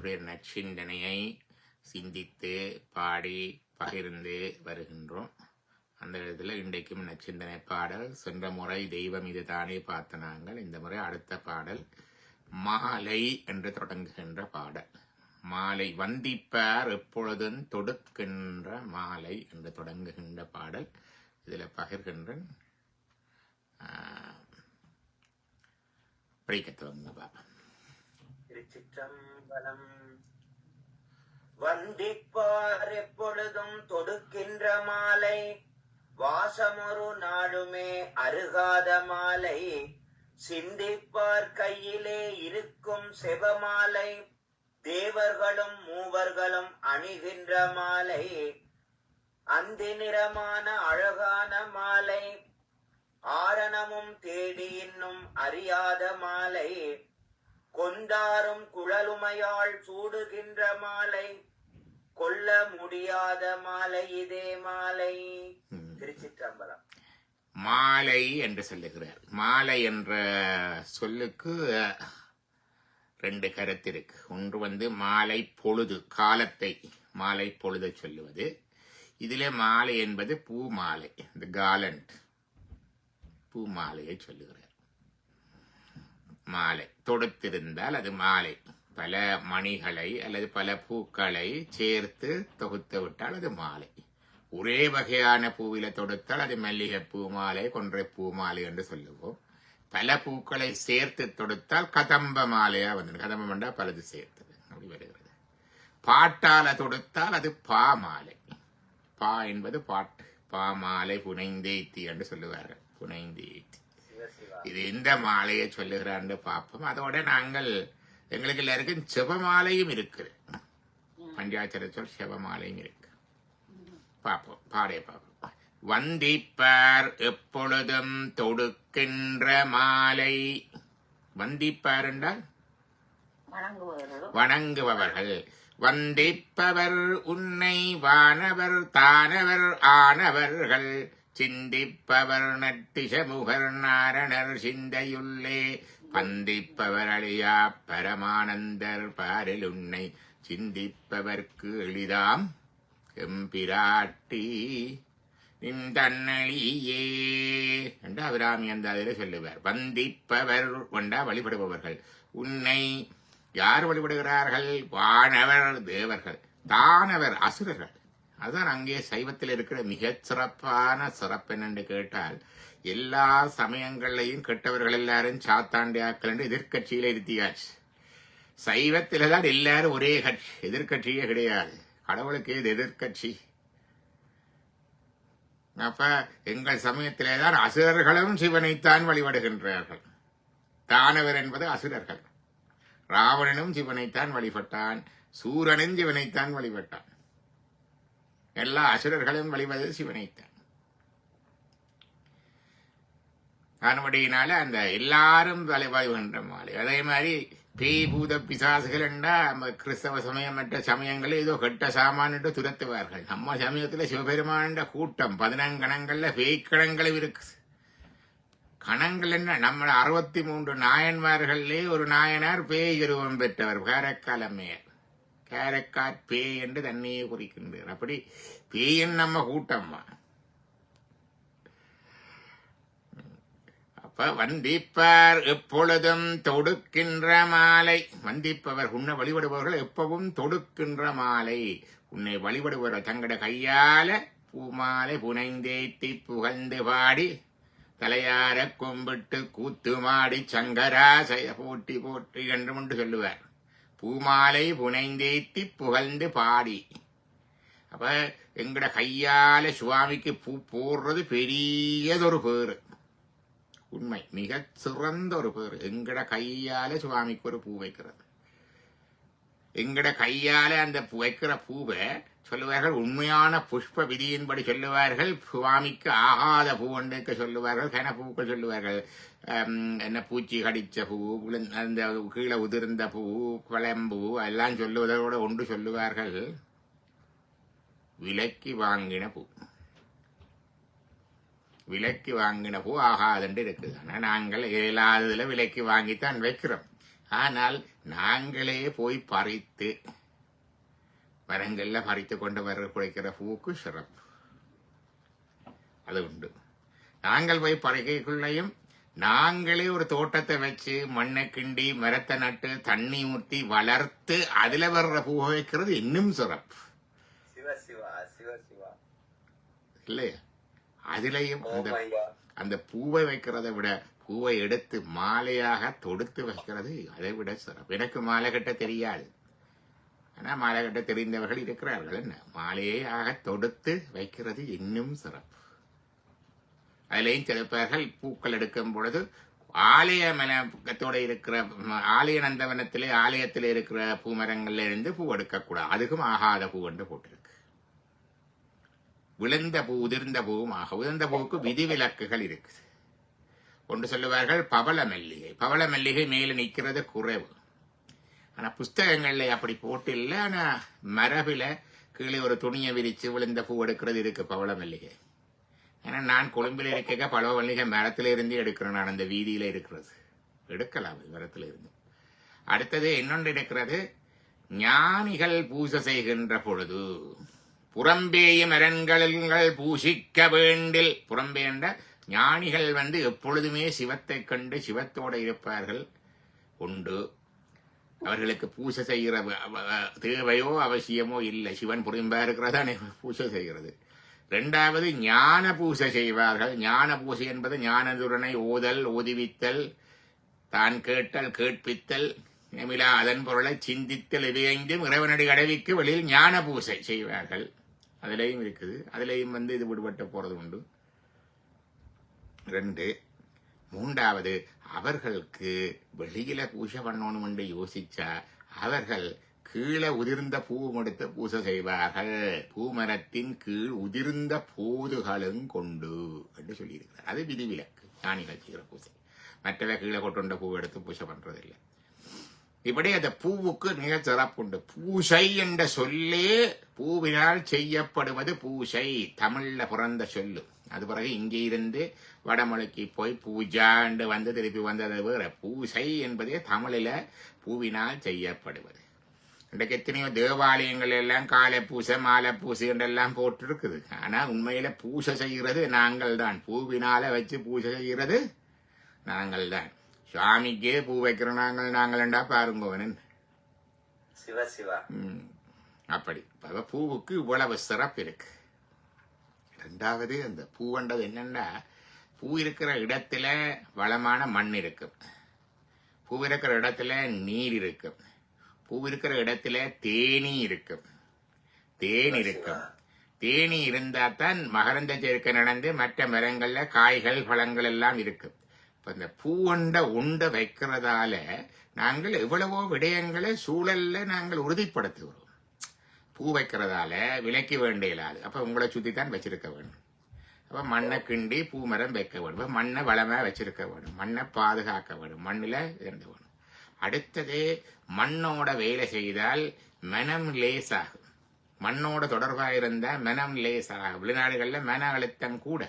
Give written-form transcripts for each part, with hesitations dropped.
ஆண்டவருடைய நற்சிந்தனையை சிந்தித்து பாடி பகிர்ந்து வருகின்றோம். அந்த இடத்துல இன்றைக்கும் நற்சிந்தனை பாடல், சென்ற முறை தெய்வம் இது தானே பார்த்த நாங்கள், இந்த முறை அடுத்த பாடல் மாலை என்று தொடங்குகின்ற பாடல். மாலை வந்திப்பார் எப்பொழுதும் தொடுக்கின்ற மாலை என்று தொடங்குகின்ற பாடல். இதில் பகிர்கின்றேன், படிக்க துவங்க பாபா. திருச்சிற்றம்பலம். வந்திப்பார் எப்பொழுதும் தொடுக்கின்ற மாலை, வாசமொரு நாளுமே அருகாத மாலை, சிந்திப்பார் கையிலே இருக்கும் செபமாலை, தேவர்களும் மூவர்களும் அணிகின்ற மாலை, அந்தி நிறமான அழகான மாலை, ஆரணமும் தேடி இன்னும் அறியாத மாலை, கொண்டாரும் குழலுமையாள் சூடுகின்ற மாலை, கொல்ல முடியாத மாலை இதே மாலை. திருச்சிற்றம்பலம். மாலை என்று சொல்லுகிறார். மாலை என்ற சொல்லுக்கு ரெண்டு கருத்து இருக்கு. ஒன்று மாலை பொழுது, காலத்தை மாலை பொழுது சொல்லுவது. இதிலே மாலை என்பது பூ மாலை, இந்த காலண்ட் பூ மாலையை சொல்லுகிறார். மாலை தொடுத்திருந்தால் அது மாலை. பல மணிகளை அல்லது பல பூக்களை சேர்த்து தொகுத்து விட்டால் அது மாலை. ஒரே வகையான பூவில தொடுத்தால் அது மல்லிகை பூ மாலை, கொன்றை பூ மாலை என்று சொல்லுவோம். பல பூக்களை சேர்த்து தொடுத்தால் கதம்ப மாலையா வந்து, கதம்பம் என்றால் பலது சேர்த்தது அப்படி வருகிறது. பாட்டால தொடுத்தால் அது பா மாலை. பா என்பது பாட்டு. பா மாலை புனைந்தேத்தி என்று சொல்லுவார்கள். புனைந்தேத்தி, இது எந்த மாலையை சொல்லுகிறான்னு பார்ப்போம். அதோட நாங்கள் எங்களுக்கு எல்லாருக்கும் செபமாலையும் இருக்குது. பஞ்சாட்சர சொல் செபமாலையும் இருக்கு. பார்ப்போம், பாடைய பார்ப்போம். வந்திப்பார் எப்பொழுதும் தொடுக்கின்ற மாலை. வந்திப்பார் என்றால் வணங்குபவர்கள். வந்திப்பவர் உன்னை வானவர் தானவர் ஆனவர்கள், சிந்திப்பவர் நட்டிசமுகர் நாரணர் சிந்தையுள்ளே, பந்திப்பவர் அழியா பரமானந்தர் பாரில் உன்னை, சிந்திப்பவர்க்கு எளிதாம் எம்பிராட்டி நின்றே என்று அபிராமி அந்த அதில் சொல்லுவார். வந்திப்பவர் கொண்டா வழிபடுபவர்கள். உன்னை யார் வழிபடுகிறார்கள்? வானவர் தேவர்கள், தானவர் அசுரர்கள். அதுதான் அங்கே சைவத்தில் இருக்கிற மிக சிறப்பான சிறப்பு என்னென்று கேட்டால், எல்லா சமயங்களையும் கெட்டவர்கள் எல்லாரும் சாத்தாண்டியாக்கள் என்று எதிர்கட்சியில இருத்தியாச்சு. சைவத்தில தான் எல்லாரும் ஒரே கட்சி, எதிர்கட்சியே கிடையாது. கடவுளுக்கு இது எதிர்கட்சி. அப்ப எங்கள் சமயத்திலேதான் அசுரர்களும் சிவனைத்தான் வழிபடுகின்றார்கள். தானவர் என்பது அசுரர்கள். ராவணனும் சிவனைத்தான் வழிபட்டான், சூரனும் சிவனைத்தான் வழிபட்டான். எல்லா அசுரர்களும் வழிபடுவது சிவனைத்தான். அதனுடையினால அந்த எல்லாரும் வழிபடுகின்ற மாலை. அதே மாதிரி பேய் பூத பிசாசுகள் என்றா கிறிஸ்தவ சமயம் மற்ற சமயங்களில் ஏதோ கெட்ட சாமான்ட்டு துரத்துவார்கள். நம்ம சமயத்துல சிவபெருமான கூட்டம் 14 கணங்கள்ல பேய் கணங்களும் இருக்கு. கணங்கள் என்ன, நம்ம 63 நாயன்மார்களே ஒரு நாயனார் பேய் உருவம் பெற்றவர், காரைக்கால் அம்மையார். காரைக்கால் பேய் என்று தன்னையே குறிக்கின்றார். அப்படி பேயின் நம்ம கூட்டம்மா. வந்திப்பார் எப்பொழுதும் தொடுக்கின்ற மாலை. வந்திப்பவர் உன்னை வழிபடுபவர்கள் எப்பவும் தொடுக்கின்ற மாலை. உன்னை வழிபடுபவர்கள் தங்கட கையால பூமாலை புனைந்தேத்தி புகழ்ந்து பாடி, தலையார கும்பிட்டு கூத்து மாடி சங்கரா போட்டி போற்றி என்று கொண்டு சொல்லுவார். பூமாலை புனைந்தேத்தி புகழ்ந்து பாடி. அப்ப எங்கட கையால சுவாமிக்கு பூ போடுறது பெரியதொரு பேரு. உண்மை, மிக சிறந்த ஒரு பேர். எங்கட கையால சுவாமிக்கு ஒரு பூ வைக்கிறது. எங்கட கையால அந்த வைக்கிற பூவை சொல்லுவார்கள் உண்மையான புஷ்ப விதியின்படி சொல்லுவார்கள். சுவாமிக்கு ஆகாத பூ ஒன்றைக்கு சொல்லுவார்கள், கன பூக்கள் சொல்லுவார்கள். என்ன பூச்சி கடிச்ச பூ, அந்த கீழே உதிர்ந்த பூ, குழம்பூ எல்லாம் சொல்லுவதோட ஒன்று சொல்லுவார்கள் விலைக்கு வாங்கின பூ. விலைக்கு வாங்கின பூ ஆகாதுன்னு இருக்குது. ஆனால் நாங்கள் இயலாததுல விலைக்கு வாங்கித்தான் வைக்கிறோம். ஆனால் நாங்களே போய் பறித்து மரங்கள்ல பறித்து கொண்டு வர குறைக்கிற பூவுக்கு சிறப்பு அது உண்டு. நாங்கள் போய் பறிக்கைக்குள்ளையும் நாங்களே ஒரு தோட்டத்தை வச்சு மண்ணை கிண்டி மரத்தை நட்டு தண்ணி ஊற்றி வளர்த்து அதுல வர்ற பூவை வைக்கிறது இன்னும் சிறப்பு இல்லையா? அதுலயும் அந்த பூவை வைக்கிறத விட பூவை எடுத்து மாலையாக தொடுத்து வைக்கிறது அதை விட சிறப்பு. எனக்கு மாலை கட்ட தெரியாது, ஆனா மாலை கட்ட தெரிந்தவர்கள் இருக்கிறார்கள். என்ன மாலையாக தொடுத்து வைக்கிறது இன்னும் சிறப்பு. அதுலேயும் சில பேர்கள் பூக்கள் எடுக்கும் பொழுது ஆலய மனத்தோட இருக்கிற ஆலய நந்தவனத்திலே ஆலயத்தில் இருக்கிற பூமரங்கள்ல இருந்து பூ எடுக்கக்கூடாது, அதுக்கும் ஆகாத பூ என்று போட்டிருக்கு. விழுந்த பூ உதிர்ந்த பூவும் ஆக. உதிர்ந்த பூவுக்கு விதிவிலக்குகள் இருக்குது. ஒன்று சொல்லுவார்கள் பவள மல்லிகை. பவள மல்லிகை மேல நிற்கிறது குறைவு, ஆனா புஸ்தகங்கள்ல அப்படி போட்டு இல்லை. ஆனா மரபில கீழே ஒரு துணியை விரிச்சு விழுந்த பூ எடுக்கிறது இருக்கு பவள மல்லிகை. ஏன்னா நான் கொழும்பில் இருக்க பழ மல்லிகை மரத்துல இருந்து எடுக்கிறேன். நான் அந்த வீதியில இருக்கிறது எடுக்கலாம் மரத்துல இருந்து. அடுத்தது இன்னொன்று இருக்கிறது, ஞானிகள் பூஜை செய்கின்ற பொழுது புறம்பேய மரங்கள் பூசிக்க வேண்டில். புறம்பே என்ற ஞானிகள் எப்பொழுதுமே சிவத்தை கண்டு சிவத்தோட இருப்பார்கள் உண்டு. அவர்களுக்கு பூஜை செய்கிற தேவையோ அவசியமோ இல்லை. சிவன் புறம்பா இருக்கிறதா பூஜை செய்கிறது. இரண்டாவது ஞான பூசை செய்வார்கள். ஞான பூசை என்பது ஞானதுரனை ஓதல், ஓதிவித்தல், தான் கேட்டல், கேட்பித்தல், அதன் பொருளை சிந்தித்தல், இவையைந்தும் இறைவனடி அடைவிக்கு வெளியில் ஞான பூசை செய்வார்கள். அதுலேயும் இருக்குது. அதுலேயும் இது விடுபட்டு போறது உண்டு. 2. மூன்றாவது, அவர்களுக்கு வெளியில பூஜை பண்ணணும் என்று யோசிச்சா அவர்கள் கீழே உதிர்ந்த பூவும் எடுத்து பூசை செய்வார்கள். பூமரத்தின் கீழ் உதிர்ந்த போதுகளும் கொண்டு என்று சொல்லியிருக்கிறார். அது விதிவிலக்கு ஞானிகள் செய்கிற பூசை. மற்றவை கீழே கொட்டுண்ட பூ எடுத்து பூஜை பண்றதில்லை. இப்படி அந்த பூவுக்கு மிக சிறப்புண்டு. பூசை என்ற சொல்லே பூவினால் செய்யப்படுவது பூசை. தமிழ்ல பிறந்த சொல்லு. அது பிறகு இங்கே இருந்து வடமொழிக்கு போய் பூஜாண்டு திருப்பி வந்தது வேற. பூசை என்பதே தமிழில பூவினால் செய்யப்படுவது. இன்றைக்கு எத்தனையோ தேவாலயங்கள் எல்லாம் காலை பூசை மாலை பூசை என்றெல்லாம் போட்டு இருக்குது. ஆனா உண்மையில பூசை செய்கிறது நாங்கள் தான். பூவினால வச்சு பூசை செய்கிறது நாங்கள் தான். சுவாமிக்கே பூ வைக்கிற நாங்கள்டா பாருங்க. அப்படி பூவுக்கு இவ்வளவு சிறப்பு இருக்கு. 2வது, அந்த பூவண்டது என்னன்னா, பூ இருக்கிற இடத்துல வளமான மண் இருக்கும், பூ இருக்கிற இடத்துல நீர் இருக்கும், பூ இருக்கிற இடத்துல தேனி இருக்கும். தேனி இருந்தா தான் மகரந்த சேர்க்கை நடந்து மற்ற மரங்கள்ல காய்கள் பழங்கள் எல்லாம் இருக்கும். இப்ப இந்த பூவண்ட வைக்கிறதால நாங்கள் எவ்வளவோ விடயங்களை சூழல்ல நாங்கள் உறுதிப்படுத்துகிறோம். பூ வைக்கிறதால விலைக்கு வேண்டியலாது. அப்ப உங்களை சுத்தி தான் வச்சிருக்க வேண்டும். அப்ப மண்ணை கிண்டி பூ மரம் வைக்க வேண்டும். மண்ணை வளமா வச்சிருக்க வேண்டும். மண்ணை பாதுகாக்க வேண்டும். மண்ணில இருந்து வேணும். அடுத்தது, மண்ணோட வேலை செய்தால் மனம் லேசாகும். மண்ணோட தொடர்பாக இருந்தா மனம் லேசாகும். வெளிநாடுகள்ல மன அழுத்தம் கூட.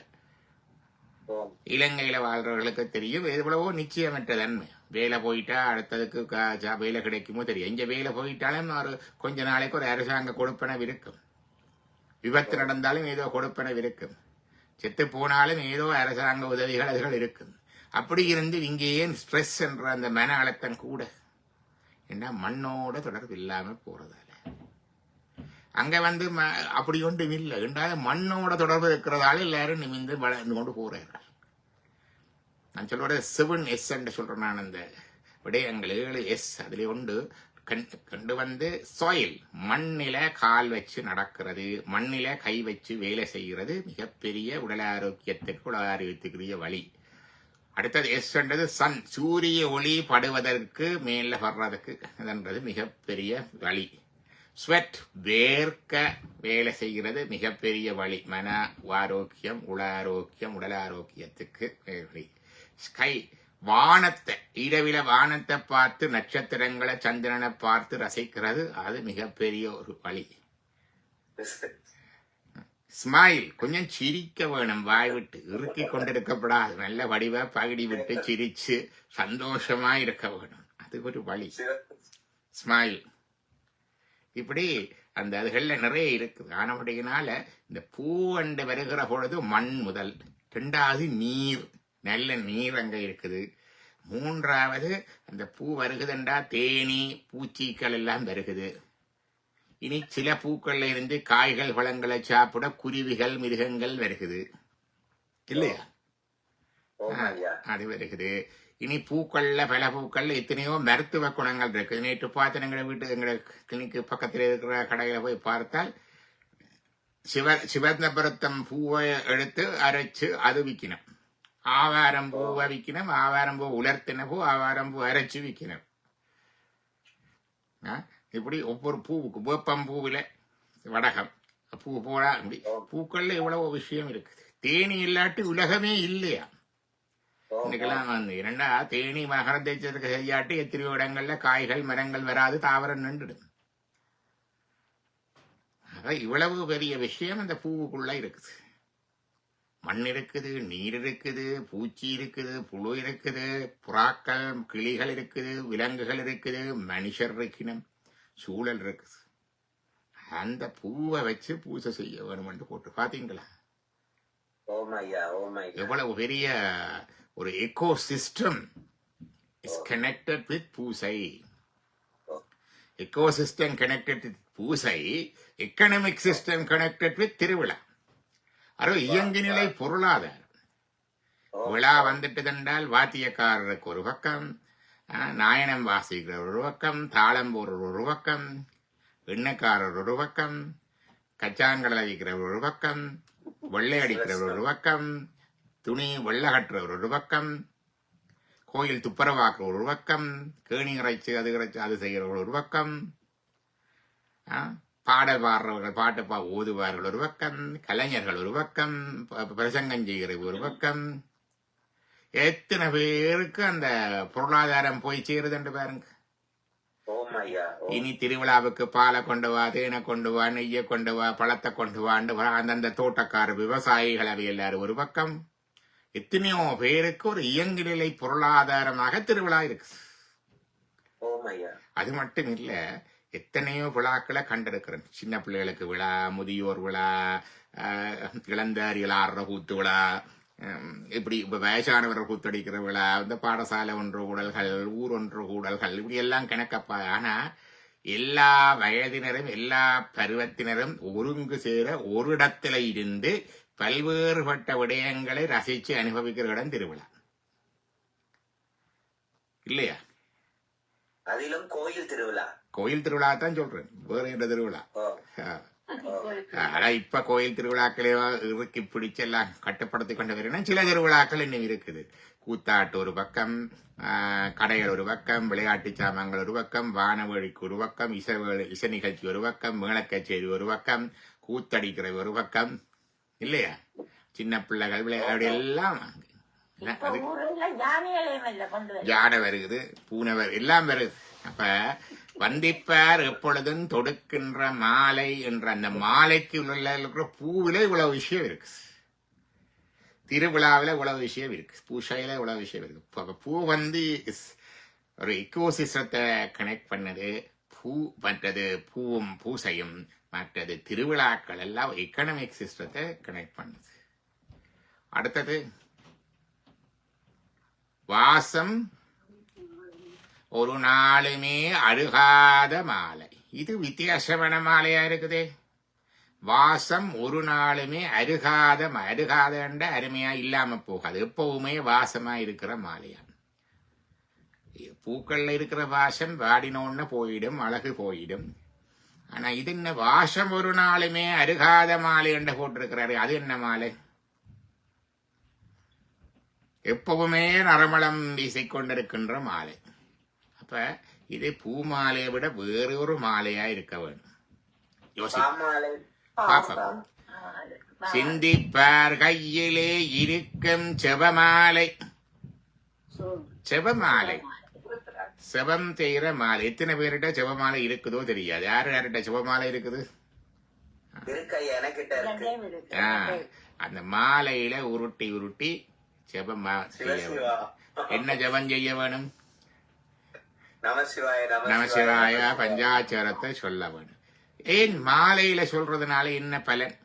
இலங்கையில வாழ்றவர்களுக்கு தெரியும் எவ்வளவோ நிச்சயமற்ற தன்மை. வேலை போயிட்டா அடுத்ததுக்கு வேலை கிடைக்குமோ தெரியும். இங்க வேலை போயிட்டாலும் ஒரு கொஞ்ச நாளைக்கு ஒரு அரசாங்க கொடுப்பனவு இருக்கும். விபத்து நடந்தாலும் ஏதோ கொடுப்பனவு இருக்கும். செத்து போனாலும் ஏதோ அரசாங்க உதவிகள் அதுகள் இருக்கும். அப்படி இருந்து இங்கே ஏன் ஸ்ட்ரெஸ் என்ற அந்த மன அழுத்தம் கூட? என்ன மண்ணோட தொடர்பு இல்லாம போறதால. அங்க அப்படி ஒன்றும் இல்லை என்றாலும் மண்ணோட தொடர்பு இருக்கிறதால எல்லாரும் நிமிந்து வளர்ந்து கொண்டு போறார்கள். நான் சொல்ற 7S என்று சொல்றேன். நான் அந்த விடயங்கள் 7S அதுல ஒன்று கண்டு சாயில், மண்ணில கால் வச்சு நடக்கிறது, மண்ணில கை வச்சு வேலை செய்கிறது மிகப்பெரிய உடல் ஆரோக்கியத்திற்கு உடல் ஆரோக்கியத்துக்குரிய வழி. அடுத்தது எஸ் என்றது சன், சூரிய ஒளி படுவதற்கு மேல வர்றதுக்கு என்றது மிகப்பெரிய வழி. ஸ்வெட், வேர்க்க வேலை செய்கிறது மிகப்பெரிய வழி. மன ஆரோக்கியம், உடல் ஆரோக்கியத்துக்கு வழி. ஸ்கை, வானத்தை, இரவில வானத்தை பார்த்து நட்சத்திரங்களை சந்திரனை பார்த்து ரசிக்கிறது, அது மிகப்பெரிய ஒரு வழி. ஸ்மைல், கொஞ்சம் சிரிக்க வேணும், வாய் விட்டு இறுக்கி கொண்டிருக்கப்படாது. நல்ல வடிவ பகுடி விட்டு சிரிச்சு சந்தோஷமா இருக்க வேணும். அதுக்கு ஒரு வழி. சிவப்பு ஸ்மைல். இப்படி அந்த அதுகள்ல நிறைய இருக்குது. ஆனபடியினால இந்த பூ அண்டு வருகிற பொழுது மண் முதல், ரெண்டாவது நீர், நல்ல நீர் அங்க இருக்குது. மூன்றாவது அந்த பூ வருகுதுண்டா தேனி பூச்சிகள் எல்லாம் வருகுது. இனி சில பூக்கள்ல இருந்து காய்கள் பழங்களை சாப்பிட குருவிகள் மிருகங்கள் வருகுது இல்லையா? ஓமையா அது வருகுது. இனி பூக்கள்ல பல பூக்கள்ல எத்தனையோ மருத்துவ குணங்கள் இருக்குது. நேற்று பார்த்து எங்களை வீட்டு எங்களை கிளினிக்கு பக்கத்தில் இருக்கிற கடையில போய் பார்த்தால் சிவந்தபுரத்தம் பூவை எடுத்து அரைச்சு அது விற்கணும். ஆவாரம் பூவை விற்கணும். ஆவாரம் பூ உலர்த்தின பூ, ஆவாரம் பூ அரைச்சு விற்கணும். இப்படி ஒவ்வொரு பூவுக்கு வேப்பம்பூவில வடகம் பூ போடா இப்படி பூக்கள்ல இவ்வளவு விஷயம் இருக்குது. தேனி இல்லாட்டி உலகமே இல்லையா? இன்னைக்கெல்லாம் வந்து இரண்டா தேனி மகரம் தேய்ச்சதுக்கு செய்யாட்டி எத்தனையோ இடங்கள்ல காய்கள் மரங்கள் வராது, தாவரம் நின்றுடும். இவ்வளவு பெரிய விஷயம் அந்த பூவுக்குள்ள இருக்குது. மண் இருக்குது, நீர் இருக்குது, பூச்சி இருக்குது, புழு இருக்குது, புறாக்கள் கிளிகள் இருக்குது, விலங்குகள் இருக்குது, மனுஷர் இருக்கணும், சூழல் இருக்குது. அந்த பூவை வச்சு பூஜை செய்ய வேணும்னு போட்டு பாத்தீங்களா? ஓமையா ஓமையா எவ்வளவு பெரிய ஒரு echo system is connected with பூசை. எக்கோ சிஸ்டம் கனெக்டட் வித் பூசை, எக்கனாமிக் சிஸ்டம் கனெக்டட் வித் திருவிழா. அது இயங்கு நிலை பொருளாதாரம். விழா வந்துட்டு என்றால் வாத்தியக்காரருக்கு ஒரு பக்கம், நாயனம் வாசிக்கிற ஒரு பக்கம், தாளம் போடுற ஒரு பக்கம், எண்ணக்காரர் ஒரு பக்கம், கச்சாங்கடலை வைக்கிற ஒரு பக்கம், வெள்ளை அடிக்கிற ஒரு பக்கம், துணி வெள்ளை கட்டுறவர் ஒரு பக்கம், கோயில் துப்புரவாக்குற ஒரு பக்கம், கேணி இறைச்சு அது செய்கிற ஒரு பக்கம், பாடல் பாடுறவர்கள் பாட்டு ஓதுவார்கள் ஒரு பக்கம், கலைஞர்கள் ஒரு பக்கம், பிரசங்கம் செய்கிற ஒரு பக்கம். எத்தனை பேருக்கு அந்த பொருளாதாரம் போய் சேருதுன்னு பாருங்க. இனி திருவிழாவுக்கு பாலை கொண்டு வா, தேனை கொண்டு வா, நெய்யை கொண்டு வா, பழத்தை கொண்டு வாண்டு அந்தந்த தோட்டக்கார விவசாயிகள் அவை எல்லாரும் ஒரு பக்கம். எத்தனையோ பேருக்கு ஒரு இயங்கு நிலை பொருளாதாரமாக திருவிழா இருக்கு. அது மட்டும் இல்ல, எத்தனையோ விழாக்களை கண்டிருக்கிறேன். சின்ன பிள்ளைகளுக்கு விழா, முதியோர் விழா, இளந்தாரிகள் ஆடுற கூத்து விழா, இப்படி இப்ப வயசானவர்கள் கூத்தடிக்கிற விழா, இந்த பாடசாலை ஒன்று கூடல்கள், ஊர் ஒன்று கூடல்கள், இப்படி எல்லாம் கணக்கப்பா. ஆனா எல்லா வயதினரும் எல்லா பருவத்தினரும் ஒருங்கு சேர ஒரு இடத்துல இருந்து பல்வேறுபட்ட விடயங்களை ரசிச்சு அனுபவிக்கிற இடம் திருவிழா இல்லையா? அதிலும் கோயில் திருவிழா. கோயில் திருவிழா தான் சொல்றேன், வேற என்ற திருவிழா. ஆனா இப்ப கோயில் திருவிழாக்களே இறுக்கி பிடிச்செல்லாம் கட்டுப்படுத்தி கொண்டு வரணும். சில திருவிழாக்கள் இன்னும் இருக்குது. கூத்தாட்டு ஒரு பக்கம், கடைகள் ஒரு பக்கம், விளையாட்டு சாமான்கள் ஒரு பக்கம், வானவேடிக்கு ஒரு பக்கம், இசை நிகழ்ச்சி ஒரு பக்கம், மேளக்கச்சேரி ஒரு பக்கம், கூத்தடிக்கிற ஒரு பக்கம் இல்லையா? சின்ன பிள்ளைகள் விளையாடு எல்லாம் யானை வருகுது, பூனை எல்லாம் வருது. அப்ப வந்திப்பார் எப்பொழுதும் தொடுக்கின்ற மாலை என்ற அந்த மாலைக்கு உள்ள பூவில இவ்வளவு விஷயம் இருக்கு, திருவிழாவில இவ்வளவு விஷயம் இருக்கு, பூசையில இவ்வளவு விஷயம் இருக்கு. பூ வந்து ஒரு எக்கோசிஸ்டத்தை கனெக்ட் பண்ணது. பூ மற்றது பூவும் பூசையும், மற்றது திருவிழாக்கள் எல்லாம் எக்கனாமிக் சிஸ்டத்தை கனெக்ட் பண்ணுது. அடுத்தது வாசம் ஒரு நாளுமே அருகாத மாலை. இது வித்தியாசமான மாலையா இருக்குதே. வாசம் ஒரு நாளுமே அருகாத அருமையா இல்லாம போகாது, எப்பவுமே வாசமா இருக்கிற மாலையா. பூக்கள்ல இருக்கிற வாசம் வாடினோன்னு போயிடும், அழகு போயிடும். ஆனா இது என்ன வாசம் ஒரு நாளுமே அருகாத மாலை என்று போட்டிருக்கிறாரு. அது என்ன மாலை? எப்பவுமே நறுமணம் வீசிக்கொண்டிருக்கின்ற மாலை. அப்ப இது பூ மாலையை விட வேறு ஒரு மாலையா இருக்க வேண்டும். பாப்போம். சிந்திப்பார் கையிலே இருக்கும் செபமாலை. செபமாலை, செபம் செய்கிற மாலை. எத்தனை பேர்கிட்ட செபமாலை இருக்குதோ தெரியாது. யார்கிட்ட செபமாலை இருக்குது? அந்த மாலையில உருட்டி உருட்டி ஜெபம் செய்ய வேணும். என்ன ஜெபம் செய்ய வேணும்? நமசிவாய நமசிவாய பஞ்சாட்சரத்தை சொல்ல வேண்டும். ஏன் மாலையில சொல்றதுனால என்ன பலன்?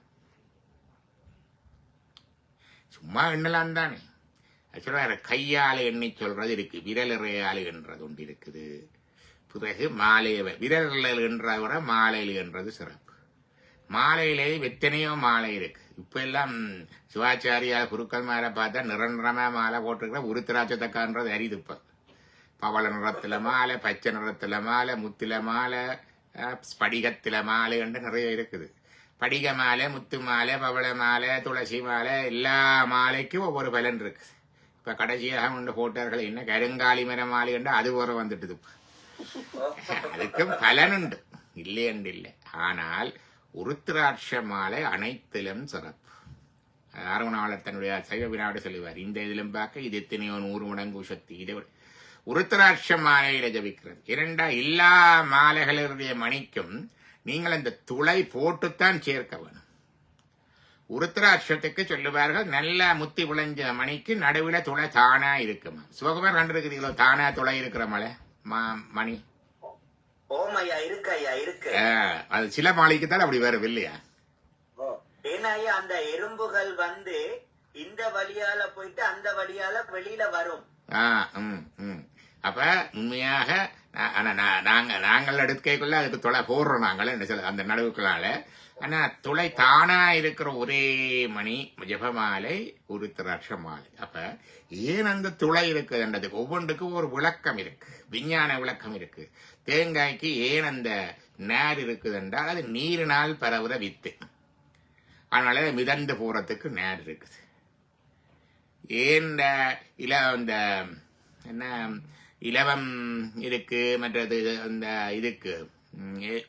சும்மா எண்ணலாம் தானே. சொல்ற கையால எண்ணி சொல்றது இருக்கு, விரலறையால் என்றது ஒன்று இருக்குது. பிறகு மாலையை விரல் என்றவரை மாலையில் என்றது சிறப்பு. மாலையிலே எத்தனையோ மாலை இருக்கு. இப்ப எல்லாம் சிவாச்சாரியார் குருக்கள் மேல பார்த்தா நிரந்தரமா மாலை போட்டிருக்கிற உருத்திராட்சத்தக்கான்றது அரிது. இப்ப பவள நிறத்துல மாலை, பச்சை நிறத்துல மாலை, முத்தில மாலை, ஸ்படிகத்தில மாலை என்று நிறைய இருக்குது. படிக மாலை, முத்து மாலை, பவள மாலை, துளசி மாலை, எல்லா மாலைக்கும் ஒவ்வொரு பலன் இருக்கு. இப்ப கடைசியாக கொண்டு போட்டார்கள் என்ன கருங்காலி மர மாலை என்று அது வர வந்துட்டுது. அதுக்கும் பலன் உண்டு, இல்லை என்று இல்லை. ஆனால் உருத்திராட்ச மாலை அனைத்திலும் சிறப்பு. ஆர்வனாளர் தன்னுடைய சைவ வினாடு சொல்லுவார், இந்த இதிலும் பார்க்க இது எத்தனையோ 100 மடங்கு சக்தி. இதை உருத்திராட்ச மாலையில ஜபிக்கிறது. இரண்டா எல்லா மாலைகளுடைய மணிக்கும் நீங்கள் அந்த துளை போட்டுத்தான் சேர்க்க வேணும். உருத்திராட்சத்துக்கு சொல்லுவார்கள் நல்ல முத்தி விளைஞ்ச மணிக்கு நடுவில் துளை தானா இருக்குமா. சிவகுமார் கண்டிருக்கிறீங்களோ தானா துளை இருக்கிற மலை மணி? ஓமையா இருக்கு ஐயா, இருக்கு. அது சில மாலைக்கு தான் அப்படி வரும் இல்லையா? ஏன்னா ஐயா அந்த எறும்புகள் வந்து இந்த வழியால போயிட்டு அந்த வழியால வெளியில வரும். அப்ப உண்மையாக நாங்கள் எடுக்கைக்குள்ள அதுக்கு துளை போடுறோம் நாங்கள் அந்த நடுவுக்குள்ளால. ஆனா துளை தானா இருக்கிற ஒரே மணி ஜபமாலை உருத்திராட்ச மாலை. அப்ப ஏன் அந்த துளை இருக்குதுன்றதுக்கு ஒவ்வொன்றுக்கும் ஒரு விளக்கம் இருக்கு, விஞ்ஞான விளக்கம் இருக்கு. தேங்காய்க்கு ஏன் அந்த நேர் இருக்குது என்றால் அது நீரினால் பரவுற வித்து, அதனால மிதந்து போறதுக்கு நேர் இருக்குது. ஏன் இந்த என்ன இலவம் இருக்கு, மற்றது அந்த இதுக்கு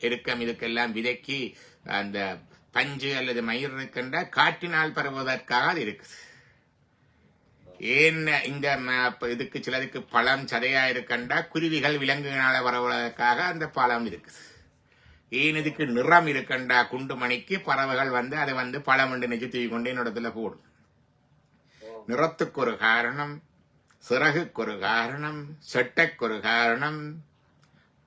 எருக்கம் இதுக்கெல்லாம் விதைக்கு அந்த பஞ்சு அல்லது மயிர் இருக்கின்ற காற்றினால் பரவுவதற்காக அது இருக்குது. ஏன் இந்த இதுக்கு சிலதுக்கு பழம் சதையா இருக்கண்டா குருவிகள் விலங்குகளால பரவுவதற்காக அந்த பழம் இருக்குது. ஏன் இதுக்கு நிறம் இருக்கண்டா குண்டுமணிக்கு பறவைகள் வந்து அதை வந்து பழம் என்று நெஞ்சு தூக்கி கொண்டு என்னிடத்துல போடும். நிறத்துக்கு ஒரு காரணம், சிறகுக்கு ஒரு காரணம், செட்டைக்கு ஒரு காரணம்,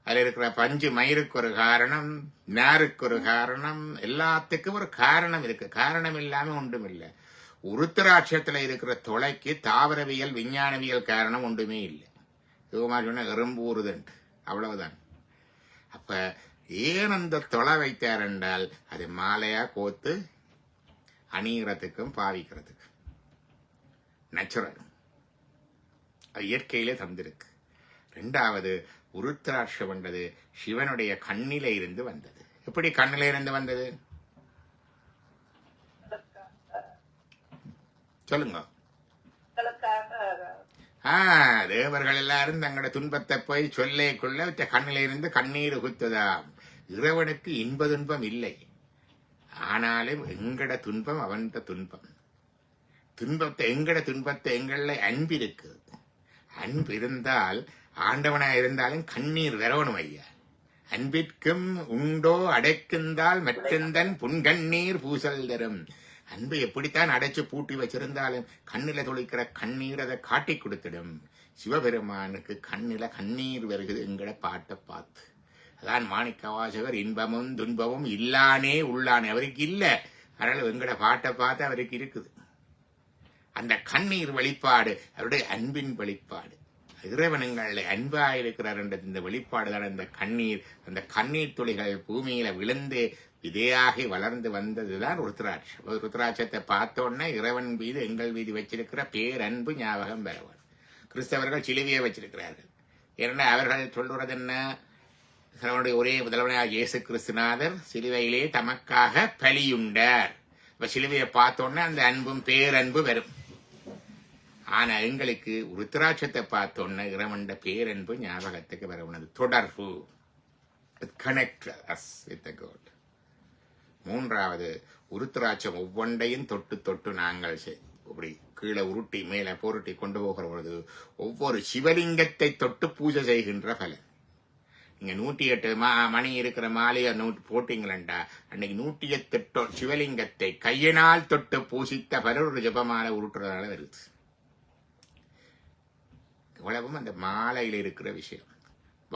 அதில் இருக்கிற பஞ்சு மயிருக்கு ஒரு காரணம், நேருக்கு ஒரு காரணம், எல்லாத்துக்கும் ஒரு காரணம் இருக்கு. காரணம் இல்லாம ஒன்றும் இல்லை. உருத்திராட்சத்துல இருக்கிற துளைக்கு தாவரவியல் விஞ்ஞானவியல் காரணம் ஒன்றுமே இல்லை. சிவகுமார் சொன்ன எறும்பு ஊறுதுண்டு, அவ்வளவுதான். அப்ப ஏன் அந்த தொலை வைத்தார் என்றால் அது மாலையா கோத்து அணிகிறதுக்கும் பாவிக்கிறதுக்கும் நேச்சுரல், அது இயற்கையிலே தந்திருக்கு. ரெண்டாவது உருத்திராட்சம் என்றது சிவனுடைய கண்ணில இருந்து வந்தது. எப்படி கண்ணில இருந்து வந்தது சொல்லுங்க. தேவர்கள் எல்லாரும் தங்களோட துன்பத்தை போய் சொல்லேக்குள்ள கண்ணில இருந்து கண்ணீர் குத்துதாம். இறைவனுக்கு இன்ப துன்பம் இல்லை, ஆனாலும் எங்கட துன்பம் அவன் துன்பம். துன்பத்தை எங்கட துன்பத்தை எங்கள அன்பு இருக்கு. அன்பு இருந்தால் ஆண்டவனா இருந்தாலும் கண்ணீர் வரவணும் ஐயா. அன்பிற்கும் உண்டோ அடைக்குந்தால் மற்றந்தன் புன்கண்ணீர் பூசல் தரும். அன்பு எப்படித்தான் அடைச்சு பூட்டி வச்சிருந்தாலும் கண்ணில தொழிக்கிற கண்ணீர் அதை காட்டி கொடுத்திடும். சிவபெருமானுக்கு கண்ணில கண்ணீர் வருகிறது எங்கட பாட்டை பார்த்து. அதான் மாணிக்க வாசகர் இன்பமும் துன்பமும் இல்லானே உள்ளானே, அவருக்கு இல்ல, அதனால எங்கட பாட்டை பார்த்து அவருக்கு இருக்குது. அந்த கண்ணீர் வெளிப்பாடு அவருடைய அன்பின் வெளிப்பாடு. இறைவனுங்கள் அன்பாயிருக்கிறார் என்ற இந்த வெளிப்பாடுதான் அந்த கண்ணீர். அந்த கண்ணீர் துளிகள் பூமியில விழுந்து விதையாகி வளர்ந்து வந்ததுதான் ருத்ராட்சம். ருத்ராட்சத்தை பார்த்தோன்னே இறைவன் மீது எங்கள் மீது வச்சிருக்கிற பேரன்பு ஞாபகம் பெறவர். கிறிஸ்தவர்கள் சிலுவையை வச்சிருக்கிறார்கள். ஏன்னா அவர்கள் சொல்றது என்ன, அவருடைய ஒரே முதல்வனாக இயேசு கிறிஸ்துநாதர் சிலுவையிலே தமக்காக பலியுண்டார். இப்ப சிலுவையை பார்த்தோன்னே அந்த அன்பும் பேரன்பு வரும். ஆனா எங்களுக்கு ருத்ராட்சத்தை பார்த்தோன்னா இறைவண்ட பேரன்பு ஞாபகத்துக்கு வரவுனது. தொடர்பு, connect us with the God. மூன்றாவது உருத்திராட்சம் ஒவ்வொன்றையும் தொட்டு தொட்டு நாங்கள் அப்படி கீழே உருட்டி மேல பொருட்டி கொண்டு போகிற பொழுது ஒவ்வொரு சிவலிங்கத்தை தொட்டு பூஜை செய்கின்ற பலன். நீங்க 108 மணி இருக்கிற மாலையை போட்டீங்களா, அன்னைக்கு 108 சிவலிங்கத்தை கையினால் தொட்டு பூசித்த பலர் ஒரு ஜபமாலை உருட்டுறதுனால வருது. இவ்வளவும் அந்த மாலையில் இருக்கிற விஷயம்.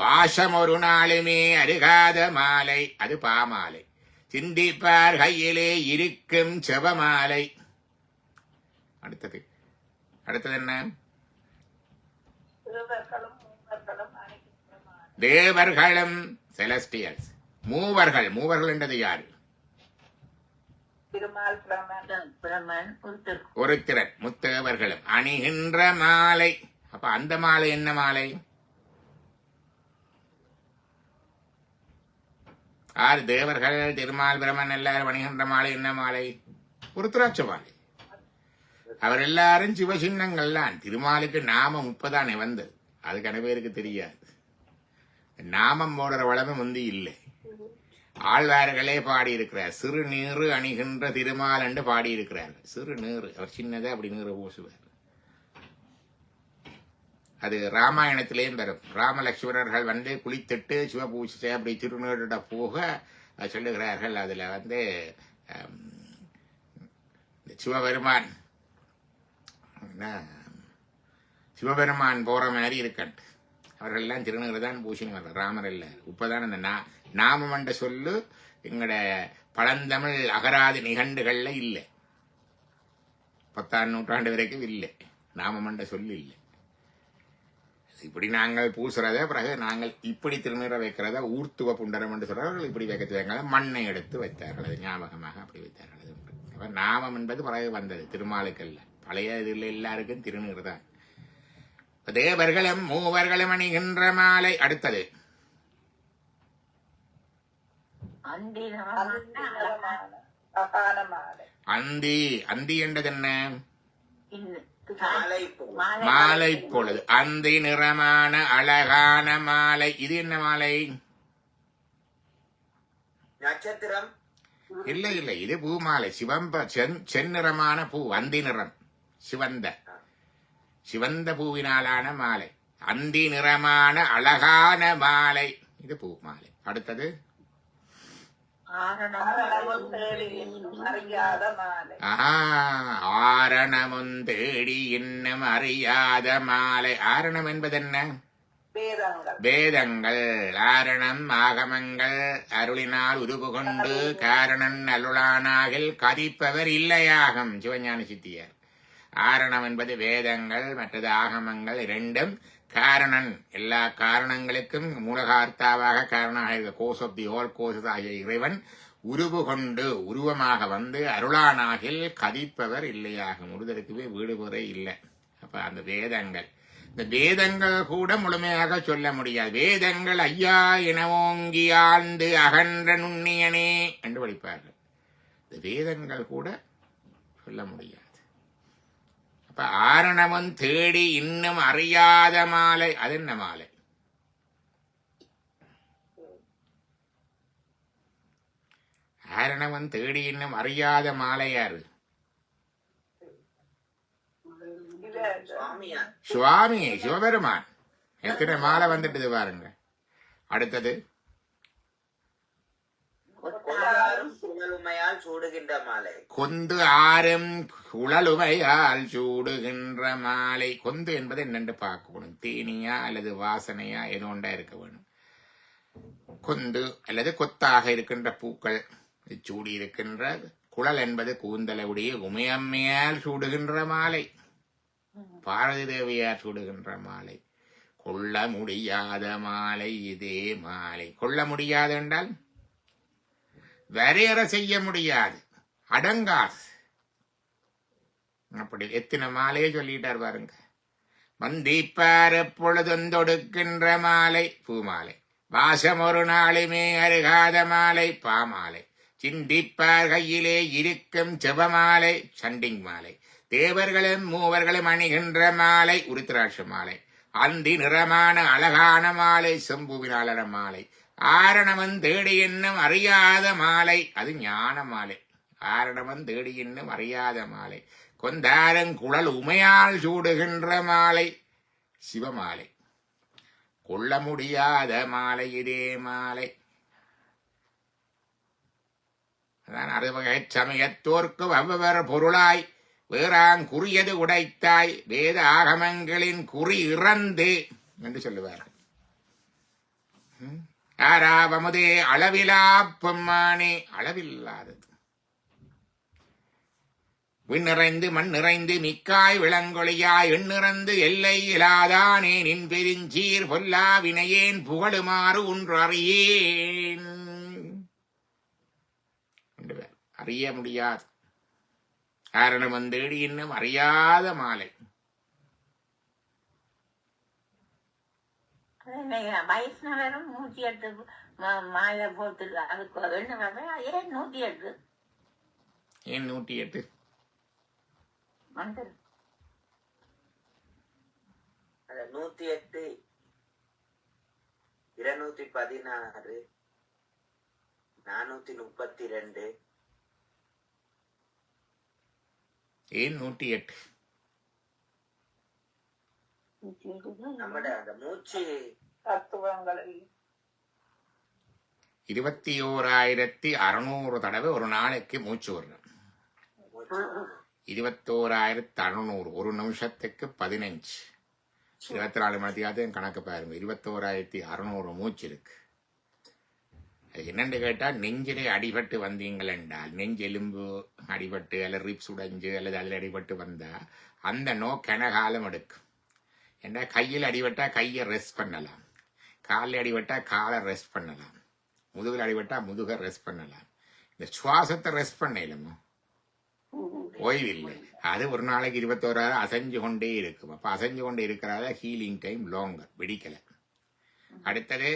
வாசம் ஒரு நாளுமே அருகாத மாலை, அது பாமாலை. சிந்திப்பார் கையிலே இருக்கும் செவமாலை. அடுத்தது என்ன? தேவர்களும் செலஸ்டியல்ஸ். மூவர்கள் என்றது யாரு? ஒருத்திரன் முத்தேவர்களும் அணிகின்ற மாலை. அப்ப அந்த மாலை என்ன மாலை? ஆறு தேவர்கள், திருமால், பிரமன் எல்லாரும் அணிகின்ற மாலை என்ன மாலை? உருத்திராட்ச மாலை. அவர் எல்லாரும் சிவசின்னங்கள்லாம். திருமாலுக்கு நாமம் 30 வந்தது, அது கன பேருக்கு தெரியாது. நாமம் போடுற வளமை முந்தி இல்லை. ஆழ்வார்களே பாடியிருக்கிறார், சிறு நீரு அணிகின்ற திருமால் என்று பாடியிருக்கிறார்கள். சிறு நீரு, அவர் சின்னதா அப்படி நீரை பூசுவார். அது ராமாயணத்திலேயும் வரும். ராமலட்சுமணர்கள் குளித்துட்டு சிவபூஜை அப்படி திருநீரிட போக சொல்லுகிறார்கள். அதுல சிவபெருமான் போற மாதிரி இருக்கட்டு. அவர்கள் எல்லாம் திருநீர் தான் பூசினவர்கள், ராமர் இல்ல. இப்பதான் அந்த நாமம் என்ற சொல்லு எங்கட பழந்தமிழ் அகராதி நிகண்டுகள்ல இல்லை. 10ஆம் நூற்றாண்டு வரைக்கும் இல்லை, நாமம் என்ற சொல்லு இல்லை. இப்படி நாங்கள் பூசுறத, பிறகு நாங்கள் இப்படி திருநீரை வைக்கிறத ஊர்த்துவ புண்டரம் என்று சொல்றார்கள். இப்படி வைக்க மண்ணை எடுத்து வைத்தார்கள், அது ஞாபகமாக அப்படி வைத்தார்கள். நாமம் என்பது பிறகு வந்தது, திருமாலுக்கல்ல. பழைய இதில் எல்லாருக்கும் திருநீர் தான். தேவர்களும் மூவர்களும் அணிகின்ற மாலை. அடுத்தது அந்தி. அந்தி என்றது என்ன? மாலை பொழுது. அந்தி நிறமான அழகான மாலை. இது என்ன மாலை? நட்சத்திரம் இல்லை, இது பூ மாலை. செந்நிறமான பூ, அந்தி நிறம், சிவந்த பூவினாலான மாலை. அந்தி நிறமான அழகான மாலை, இது பூ மாலை. அடுத்தது ஆரணமும் தேடி இன்னும் அறியாத மாலை. ஆரணம் என்பது என்ன? வேதங்கள். ஆரணம் ஆகமங்கள் அருளினால் உருவு கொண்டு காரணன் அருளானாகில் கதிப்பவர் இல்லையாகும். சிவஞான சித்தியார். ஆரணம் என்பது வேதங்கள், மற்றது ஆகமங்கள். இரண்டும் காரணன், எல்லா காரணங்களுக்கும் மூலகார்த்தாவாக காரணமாக கோஸ் ஆஃப் தி ஹோல் கோசஸ் ஆகிய இறைவன் உருவு கொண்டு உருவமாக அருளானாகில் கதிப்பவர் இல்லையாகும். ஒருதற்குமே வீடுபுறை இல்லை. அப்ப அந்த வேதங்கள், இந்த வேதங்கள் கூட முழுமையாக சொல்ல முடியாது. வேதங்கள் ஐயா எனவோங்கி ஆழ்ந்து அகன்ற நுண்ணியனே என்று படிப்பார்கள். இந்த வேதங்கள் கூட சொல்ல முடியாது. அப்ப ஆரணமும் தேடி இன்னும் அறியாத மாலை, அது என்ன மாலை? ஆரணமும் தேடி இன்னும் அறியாத மாலை யாரு? சுவாமி சிவபெருமான். எத்தனை மாலை வந்துட்டு பாருங்க. அடுத்தது கொந்து ஆறும் குழலுமையால் சூடுகின்ற மாலை. கொந்து என்பது என்னென்று பார்க்கணும். தேனியா அல்லது வாசனையா ஏதோ ஒன்றா இருக்க வேணும். கொந்து அல்லது கொத்தாக இருக்கின்ற பூக்கள் சூடி இருக்கின்ற. குழல் என்பது கூந்தலுடைய உமையம்மையால் சூடுகின்ற மாலை. பாரதி தேவியார் சூடுகின்ற மாலை. கொள்ள முடியாத மாலை இதே மாலை. கொள்ள முடியாது என்றால் வரையறை செய்ய முடியாது, அடங்காது. அப்படி எத்தனை மாலையை சொல்லிட்டார் பாருங்க. வந்திப்பார் எப்பொழுதும் தொடுக்கின்ற மாலை பூமாலை. வாசம் ஒரு நாளுமே அருகாத மாலை பாமாலை. சிந்திப்பார் கையிலே இருக்கும் செபமாலை சண்டிங் மாலை. தேவர்களும் மூவர்களும் அணிகின்ற மாலை உருத்திராட்ச மாலை. அந்தி நிறமான அழகான மாலை செம்புவினாளர மாலை. ஆரணவன் தேடி என்னும் அறியாத மாலை, அது ஞான மாலை. ஆரணவன் தேடி என்னும் அறியாத மாலை. கொந்தாரங்குழல் உமையால் சூடுகின்ற மாலை சிவமாலை. கொள்ள முடியாத மாலை இதே மாலை. அதான் அறுவகை சமயத்தோர்க்கு வெவ்வேறு பொருளாய் வேறாங்குரியது உடைத்தாய் வேத ஆகமங்களின் குறி இறந்து என்று சொல்லுவார்கள். ஆறாவமுதே அளவிலா பொம்மானே, அளவில்லாதது. விண்ணிறைந்து மண் நிறைந்து மிக்காய் விளங்கொழியாய் எண்ணிறந்து எல்லை இலாதானே நின் பெருஞ்சீர் பொல்லா வினையேன் புகழுமாறு ஒன்று அறியேன். அறிய முடியாது காரணம் வந்தேடி இன்னும் அறியாத மாலை. வைஷ்ணவரும் 108 மாலை போட்டு அதுக்கு ஏன் 108? ஏன் 108? வந்து 108 216 432. ஏன் 108? நம்மட அந்த மூச்சு தத்துவங்களை 21,600 தடவை ஒரு நாளைக்கு மூச்சு விடுறோம். 21,600 ஒரு நிமிஷத்துக்கு 15, 24 மணி நேரத்தையும் கணக்கு பாருங்க. 21,600 மூச்சு இருக்கு. அது என்னன்னு கேட்டா, நெஞ்சிலே அடிபட்டு வந்தீங்கள் என்றால், நெஞ்செலும்பு அடிபட்டு அல்லது ரிப்ஸ் உடைஞ்சு அல்லது அதில் அடிபட்டு வந்தா அந்த நோ கனகாலம் எடுக்கும். ஏன்னா கையில் அடிபட்டா கையை ரெஸ்ட் பண்ணலாம், காலில் அடிபட்டா காலை ரெஸ்ட் பண்ணலாம், முதுகில் அடிபட்டா முதுகை ரெஸ்ட் பண்ணலாம். இந்த சுவாசத்தை ரெஸ்ட் பண்ணலாமோ, ஓய்வில்லை. அது ஒரு நாளைக்கு 21 hours அசைஞ்சு கொண்டே இருக்கும். அப்ப அசைஞ்சு கொண்டே இருக்கிறாத ஹீலிங் டைம் லாங்கர், வெடிக்கல. அடுத்தது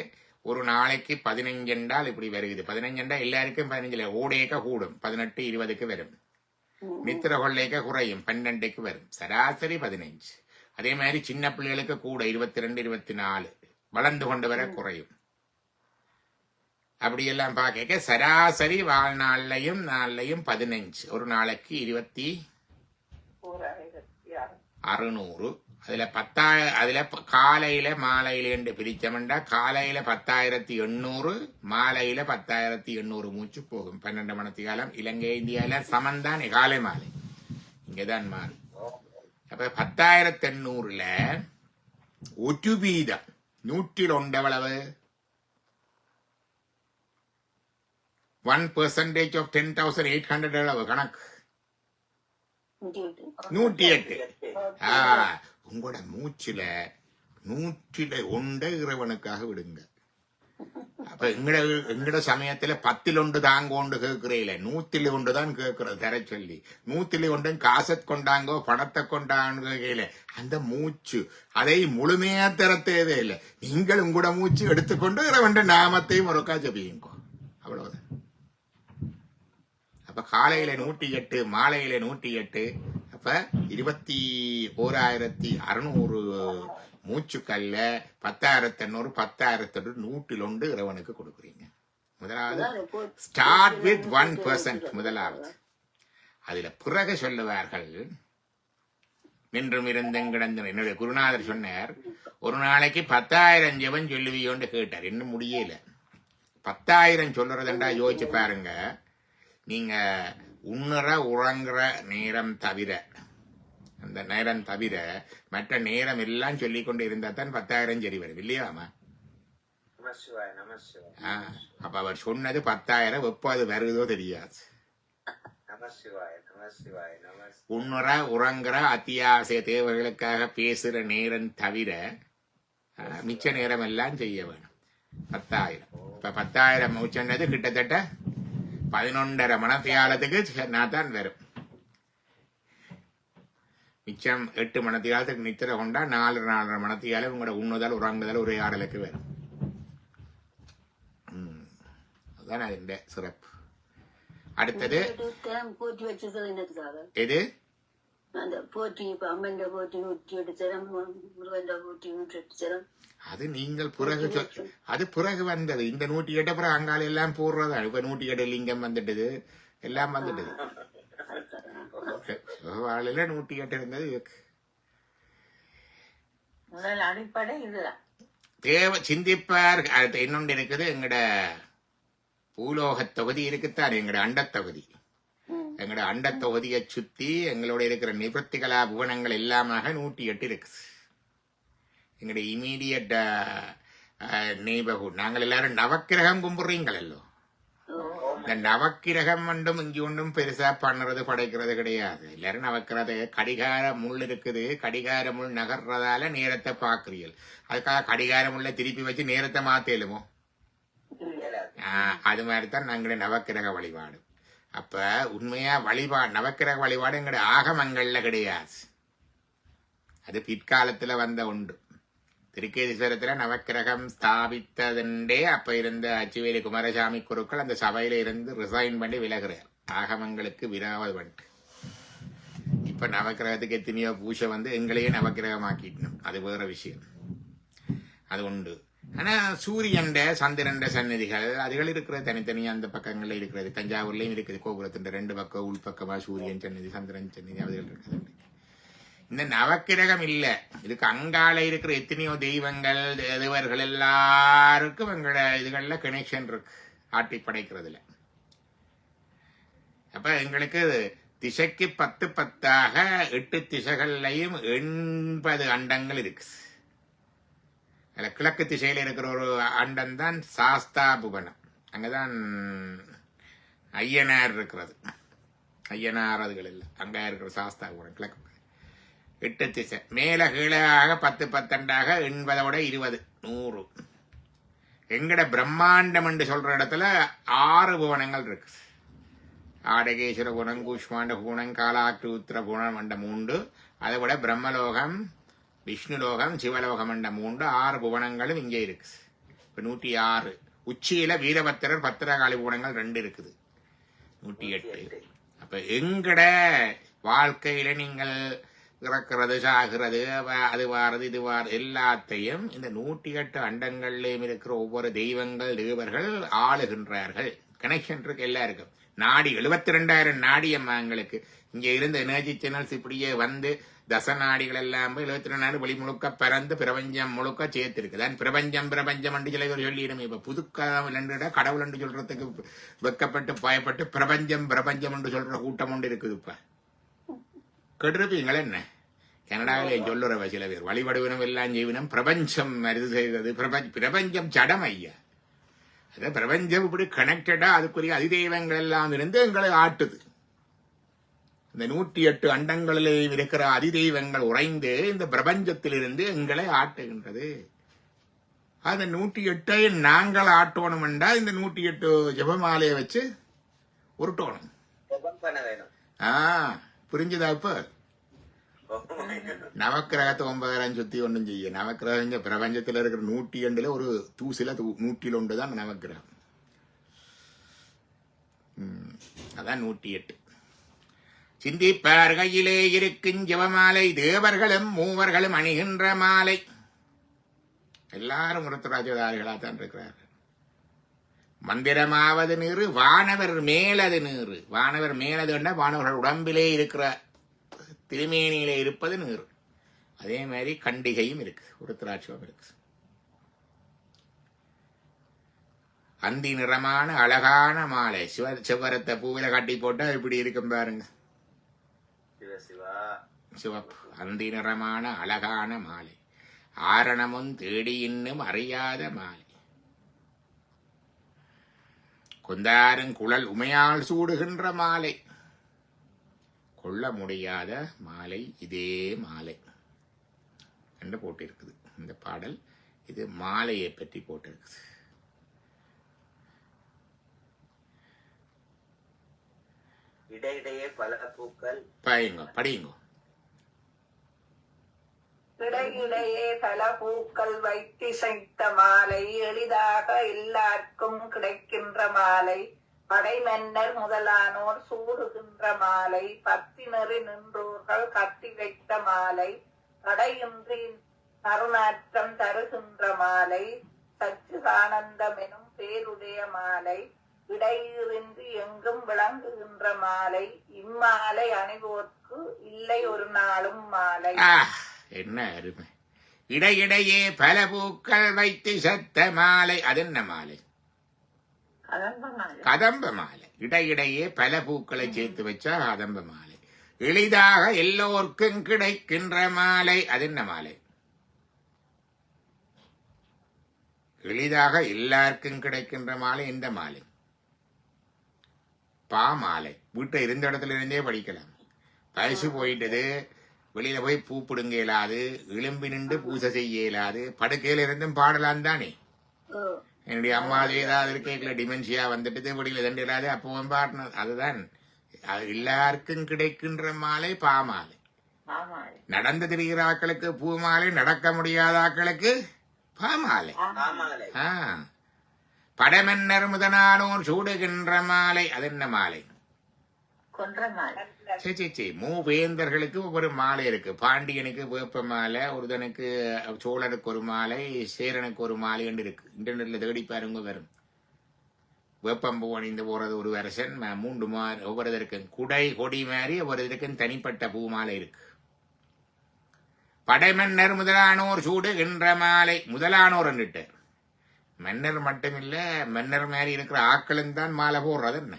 ஒரு நாளைக்கு 15 என்றால் இப்படி வருகிறது. 15 என்றால் எல்லாருக்கும் 15 ஓடேக்க கூடும், 18, 20க்கு வரும். நித்திர கொள்ளைக்க குறையும், 12க்கு வரும். சராசரி 15. அதே மாதிரி சின்ன பிள்ளைகளுக்கு கூட 22, 24 வளர்ந்து கொண்டு வர குறையும். அப்படியெல்லாம் பார்க்க சராசரி வாழ்நாள்லையும் நாள்லையும் 15, ஒரு நாளைக்கு 20,600. அதுல காலையில மாலையில என்று பிரிச்சோம்டா, காலையில 10,800, மாலையில 10,800 மூச்சு போகும். 12 மணி காலம். இலங்கை இந்தியாவில சமந்தான் காலை மாலை, இங்கதான் மாறும். அப்ப 10,800ல ஒரு வீதம் 100 எவ்வளவு? 1% of 10,800 எவ்வளவு கணக்கு? 108. உங்களோட மூச்சுல 101 இறைவனுக்காக விடுங்க. அப்ப எங்கட சமயத்துல 10 தாங்கோண்டு கேட்கிறீங்களே, 101 தான் கேட்கறது. தர சொல்லி 101 காசை கொண்டாங்கோ பணத்தை கொண்டாங்க. அந்த மூச்சு அதை முழுமையா தர தேவையில்லை. நீங்கள் உங்களோட மூச்சு எடுத்துக்கொண்டு இறைவன் நாமத்தையும் ஒருக்கா ஜபியுங்கோ, அவ்வளவுதான். அப்ப காலையில 108, மாலையில 108. அப்ப 21,600 மூச்சுக்கல்ல 10,800, 10,800 101 இறைவனுக்கு கொடுக்குறீங்க. முதலாவது ஸ்டார்ட் வித் 1%. முதலாவது அதுல பிறகு சொல்லுவார்கள், நின்றும் இருந்தும் கிடந்து. என்னுடைய குருநாதர் சொன்னார், ஒரு நாளைக்கு 10,000 ஜெபம் சொல்லுவியோன்னு கேட்டார். இன்னும் முடியல. 10,000 சொல்றதுண்டா யோசிச்சு பாருங்க. நீங்க உண்ணுற உறங்குற நேரம் தவிர, அந்த நேரம் தவிர மற்ற நேரம் எல்லாம் சொல்லிக் கொண்டு இருந்தா தான் 10,000 சரி வரும், இல்லையாமா? அப்ப அவர் சொன்னது 10,000. எப்போ அது வருதோ தெரியாது. உண்ணுற உறங்குற அத்தியாவசிய தேவைகளுக்காக பேசுற நேரம் தவிர மிச்ச நேரம் எல்லாம் செய்ய வேணும். 10,000. இப்ப 10,000 மூச்சுன்னது கிட்டத்தட்ட 11.5 மணித்தியாலத்துக்கு நான் தான் வரும். மிச்சம் 8 மணித்தியாலத்துக்கு நித்திர கொண்டா 4.5 மணித்தியாலம் உங்களோட உண்ணுதல் உறங்குதல் ஒரே ஆடலுக்கு வரும். அதுதான் அதிന്റെ சிறப்பு. அடுத்தது எது? அது நீங்கள் பிறகு அது பிறகு வந்தது. இந்த 108 பிறகு அங்கால எல்லாம் போடுறதா. இப்ப 108 லிங்கம் வந்துட்டது, எல்லாம் வந்துட்டது. வாழையில 108 இருந்தது. அடிப்படை இதுதான் தேவ சிந்திப்பார். அடுத்து இன்னொன்று இருக்குது, எங்கட பூலோக தொகுதி இருக்குத்தான், எங்கட அண்டத்தொகுதி. எங்கட அண்டத்தொகுதியை சுத்தி எங்களோட இருக்கிற நிவர்த்திகளா புவனங்கள் எல்லாமாக 108 இருக்குது. எங்களுடைய இமீடியட் நெய்பர்ஹுட் நாங்கள் எல்லாரும் நவக்கிரகம் கும்பிடுறீங்களோ. இந்த நவக்கிரகம் ஒன்றும் இங்க ஒன்றும் பெருசா பண்ணுறது படைக்கிறது கிடையாது. எல்லாரும் நவக்கிறது கடிகார முள் இருக்குது, கடிகார முள் நகர்றதால நேரத்தை பாக்குறீர்கள். அதுக்காக கடிகார முள்ள திருப்பி வச்சு நேரத்தை மாத்தேலுமோ? அது மாதிரிதான் நாங்களே நவக்கிரக வழிபாடு. அப்ப உண்மையா நவக்கிரக வழிபாடு எங்களுடைய ஆகமங்கள்ல கிடையாது, அது பிற்காலத்துல வந்த உண்டு. திருக்கேதீஸ்வரத்துல நவக்கிரகம் ஸ்தாபித்ததுண்டே அப்ப இருந்த அச்சுவேலி குமாரசாமி குருக்கள் அந்த சபையில இருந்து ரிசைன் பண்ணி விலகுறார், ஆகமங்களுக்கு விராவது பண்ணிட்டு. இப்ப நவக்கிரகத்துக்கு எத்தனையோ பூஜை வந்து எங்களையே நவக்கிரகமாக்கிட்டோம், அது வேற விஷயம், அது உண்டு. ஆனா சூரியன் சந்திரன் சன்னதிகள் அதுகள் இருக்கிறது தனித்தனியா அந்த பக்கங்கள்ல இருக்கிறது. தஞ்சாவூர்லயும் இருக்குது, கோபுரத்தின் 2 பக்கம் உள்பக்கமா சூரியன் சன்னதி சந்திரன் சன்னதி அதுகள் இருக்குது. இந்த நவக்கிரகம் இல்ல, இதுக்கு அங்கால இருக்கிற எத்தனையோ தெய்வங்கள் தேவர்கள் எல்லாருக்கும் எங்களோட இதுகள்ல கனெக்ஷன் இருக்கு ஆட்டி படைக்கிறதுல. அப்ப எங்களுக்கு திசைக்கு 10 8 திசைகள்லையும் 80 அண்டங்கள் இருக்கு. அதுல கிழக்கு திசையில இருக்கிற ஒரு அண்டம் தான் சாஸ்தா புவனம், அங்கதான் ஐயனார் இருக்கிறது. ஐயனார் அதுகள் இல்லை, அங்க இருக்கிற சாஸ்தா புவனம் கிழக்கு 8 திசை. மேல கீழாக 10 10 80 20 100. எங்கட பிரம்மாண்டம் என்று சொல்ற இடத்துல 6 புவனங்கள் இருக்கு. ஆடகேஸ்வர புவனம், கூஷ்மாண்ட புவனம், காலாக்ரி உத்திர புவனம் என்ற 3. அதை விட பிரம்மலோகம், விஷ்ணுலோகம், சிவலோகம் என்ற 3 6 புவனங்களும் இங்கே இருக்கு. இப்ப 106. உச்சியில வீரபத்திரர் பத்திரகாளி புவனங்கள் 2 இருக்குது, 108. அப்ப எங்கட வாழ்க்கையில நீங்கள் இறக்கிறது சாகிறது அது வாரது இது வாரது எல்லாத்தையும் இந்த 108 அண்டங்கள்லயும் இருக்கிற ஒவ்வொரு தெய்வங்கள் தேவர்கள் ஆளுகின்றார்கள். கனெக்ஷன் இருக்கு எல்லாருக்கும். நாடி 72,000 நாடி அம்மா எங்களுக்கு இங்க இருந்த எனர்ஜி சேனல்ஸ் இப்படியே வந்து தச நாடிகள் எல்லாம் 72 வெளி முழுக்க பறந்து பிரபஞ்சம் முழுக்க சேர்த்திருக்கு. தான் பிரபஞ்சம் பிரபஞ்சம் என்று சில பேர் சொல்லிடுமே. இப்ப புதுக்கடவுள் கடவுள் என்று சொல்றதுக்கு வெக்கப்பட்டு பயப்பட்டு பிரபஞ்சம் பிரபஞ்சம் என்று சொல்ற கூட்டம் ஒன்று இருக்குது. இப்ப கெடுப்பீங்கள என்ன கனடாவிலே சொல்லுறவ சில பேர் வழிபடுவினம் எல்லாம் செய்வினம் பிரபஞ்சம் மருது செய்தது பிரபஞ்சம் சடம் ஐயா. அத பிரபஞ்சம் இப்படி கனெக்டடா அதுக்குரிய அதிதெய்வங்கள் எல்லாம் இருந்து எங்களை ஆட்டுது. இந்த 108 அண்டங்களிலே இருக்கிற அதிதெய்வங்கள் உறைந்து இந்த பிரபஞ்சத்திலிருந்து எங்களை ஆட்டுகின்றது. அந்த 108 நாங்கள் ஆட்டோணும் என்றா இந்த 108 ஜபமாலையை வச்சு உருட்டோணும். புரிஞ்சுதா? இப்ப நவக்கிரகத்தை 9,000 சுத்தி ஒன்றும் செய்ய நவக்கிரகம் பிரபஞ்சத்துல இருக்கிற 108 ஒரு தூசில 101 தான் நவக்கிரகம். அதான் 108. சிந்திப்பார் கையிலே இருக்கும் ஜபமாலை, தேவர்களும் மூவர்களும் அணிகின்ற மாலை. எல்லாரும் முருத்தராஜதாரிகளா தான் இருக்கிறார்கள். மந்திரமாவது நீரு, வானவர் மேலது நீரு. வானவர் மேலது என்ற வானவர்கள் உடம்பிலே இருக்கிற திருமேனியிலே இருப்பது நீர். அதே மாதிரி கண்டிகையும் இருக்கு, உருத்திராட்சம் இருக்கு. அந்தி நிறமான அழகான மாலை. சிவரத்தை பூவில கட்டி போட்டா இப்படி இருக்கும் பாருங்க, சிவப்பு. அந்தி நிறமான அழகான மாலை, ஆரணமும் தேடி இன்னும் அறியாத மாலை. கொந்தாரும் குழல் உமையால் சூடுகின்ற மாலை, கொள்ள முடியாத மாலை இதே மாலை என்று போட்டிருக்குது இந்த பாடல். இது மாலையை பற்றி போட்டிருக்குது. இடையிடையே பல பூக்கள். படியுங்க. இடையிடையே பல பூக்கள் வைத்திசைத்த மாலை, எளிதாக எல்லாருக்கும் கிடைக்கின்ற மாலை, படைமன்னர் முதலானோர் சூடுகின்ற மாலை, பத்தினறி நின்றோர்கள் கட்டி வைத்த மாலை, தடையின்றி தருணாற்றம் தருகின்ற மாலை, சச்சிதானந்தம் எனும் பேருடைய மாலை, இடையின்றி எங்கும் விளங்குகின்ற மாலை, இம்மாலை அணிவோர்க்கு இல்லை ஒரு நாளும் மாலை. என்ன அருமை! இடையிடையே பல பூக்கள் வைத்து சத்த மாலை. அது என்ன மாலை? கதம்ப மாலை. இடையிடையே பல பூக்களை சேர்த்து வச்சா கதம்ப மாலை. எளிதாக எல்லோருக்கும் கிடைக்கின்ற மாலை. அது என்ன மாலை? எளிதாக எல்லாருக்கும் கிடைக்கின்ற மாலை எந்த மாலை? பா மாலை. வீட்டை இருந்த இடத்துல இருந்தே படிக்கலாம். வயசு போயிட்டது, வெளியில போய் பூ பிடுங்க இயலாது, எலும்பி நின்று பூசை செய்ய இயலாது, படுக்கையில இருந்தும் பாடலாம் தானே. என்னுடைய அம்மா ஏதாவது இருக்கல டிமென்ஷியா வந்துட்டு வெளியில தண்டு இல்லாது அப்பவும் பாடணும். அதுதான் எல்லாருக்கும் கிடைக்கின்ற மாலை பாமாலை. நடந்து திரிகிற ஆக்களுக்கு பூ மாலை, நடக்க முடியாத ஆக்களுக்கு பாமாலை. படமன்னர் முதனானோர் சூடுகின்ற மாலை. அது என்ன மாலை? மூவேந்தர்களுக்கு ஒவ்வொரு மாலை இருக்கு. பாண்டியனுக்கு வேப்ப மாலை, ஒருதனுக்கு சோழனுக்கு ஒரு மாலை, சேரனுக்கு ஒரு மாலை என்று இருக்கு. இன்டர்நெட்ல தேடி பாருங்க வரும். வேப்பம்பூ அணிந்து போறது ஒரு வருஷன், 3 மாலை ஒவ்வொரு இருக்கும். குடை கொடி மாதிரி ஒவ்வொரு இருக்கும் தனிப்பட்ட பூ மாலை இருக்கு. படைமன்னர் முதலானோர் சூடுகின்ற மாலை. முதலானோர் என்றிட்டு மன்னர் மட்டுமில்ல, மன்னர் மாதிரி இருக்கிற ஆக்களும் தான் மாலை போடுறது. என்ன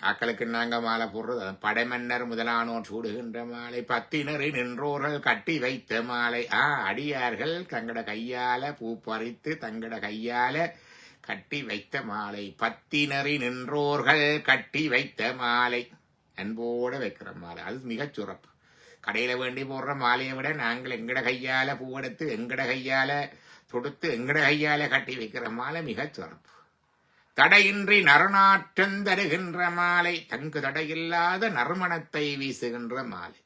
ஆக்களுக்கு நாங்க மாலை போடுறது. படைமன்னர் முதலானோர் சூடுகின்ற மாலை. பத்தினரை நின்றோர்கள் கட்டி வைத்த மாலை. அடியார்கள் தங்கட கையால பூ பறித்து தங்கட கையால கட்டி வைத்த மாலை. பத்தினரை நின்றோர்கள் கட்டி வைத்த மாலை. அன்போட வைக்கிற மாலை. அது மிகச் சிறப்பு. கடையில வேண்டி போடுற மாலையை விட நாங்கள் எங்கட கையால பூவெடுத்து எங்கட கையால தொடுத்து எங்கட கையால கட்டி வைக்கிற மாலை மிகச் சிறப்பு. தடையின்றி நறுநாற்றம் தருகின்ற மாலை. தங்கு தடையில்லாத நறுமணத்தை வீசுகின்ற மாலை.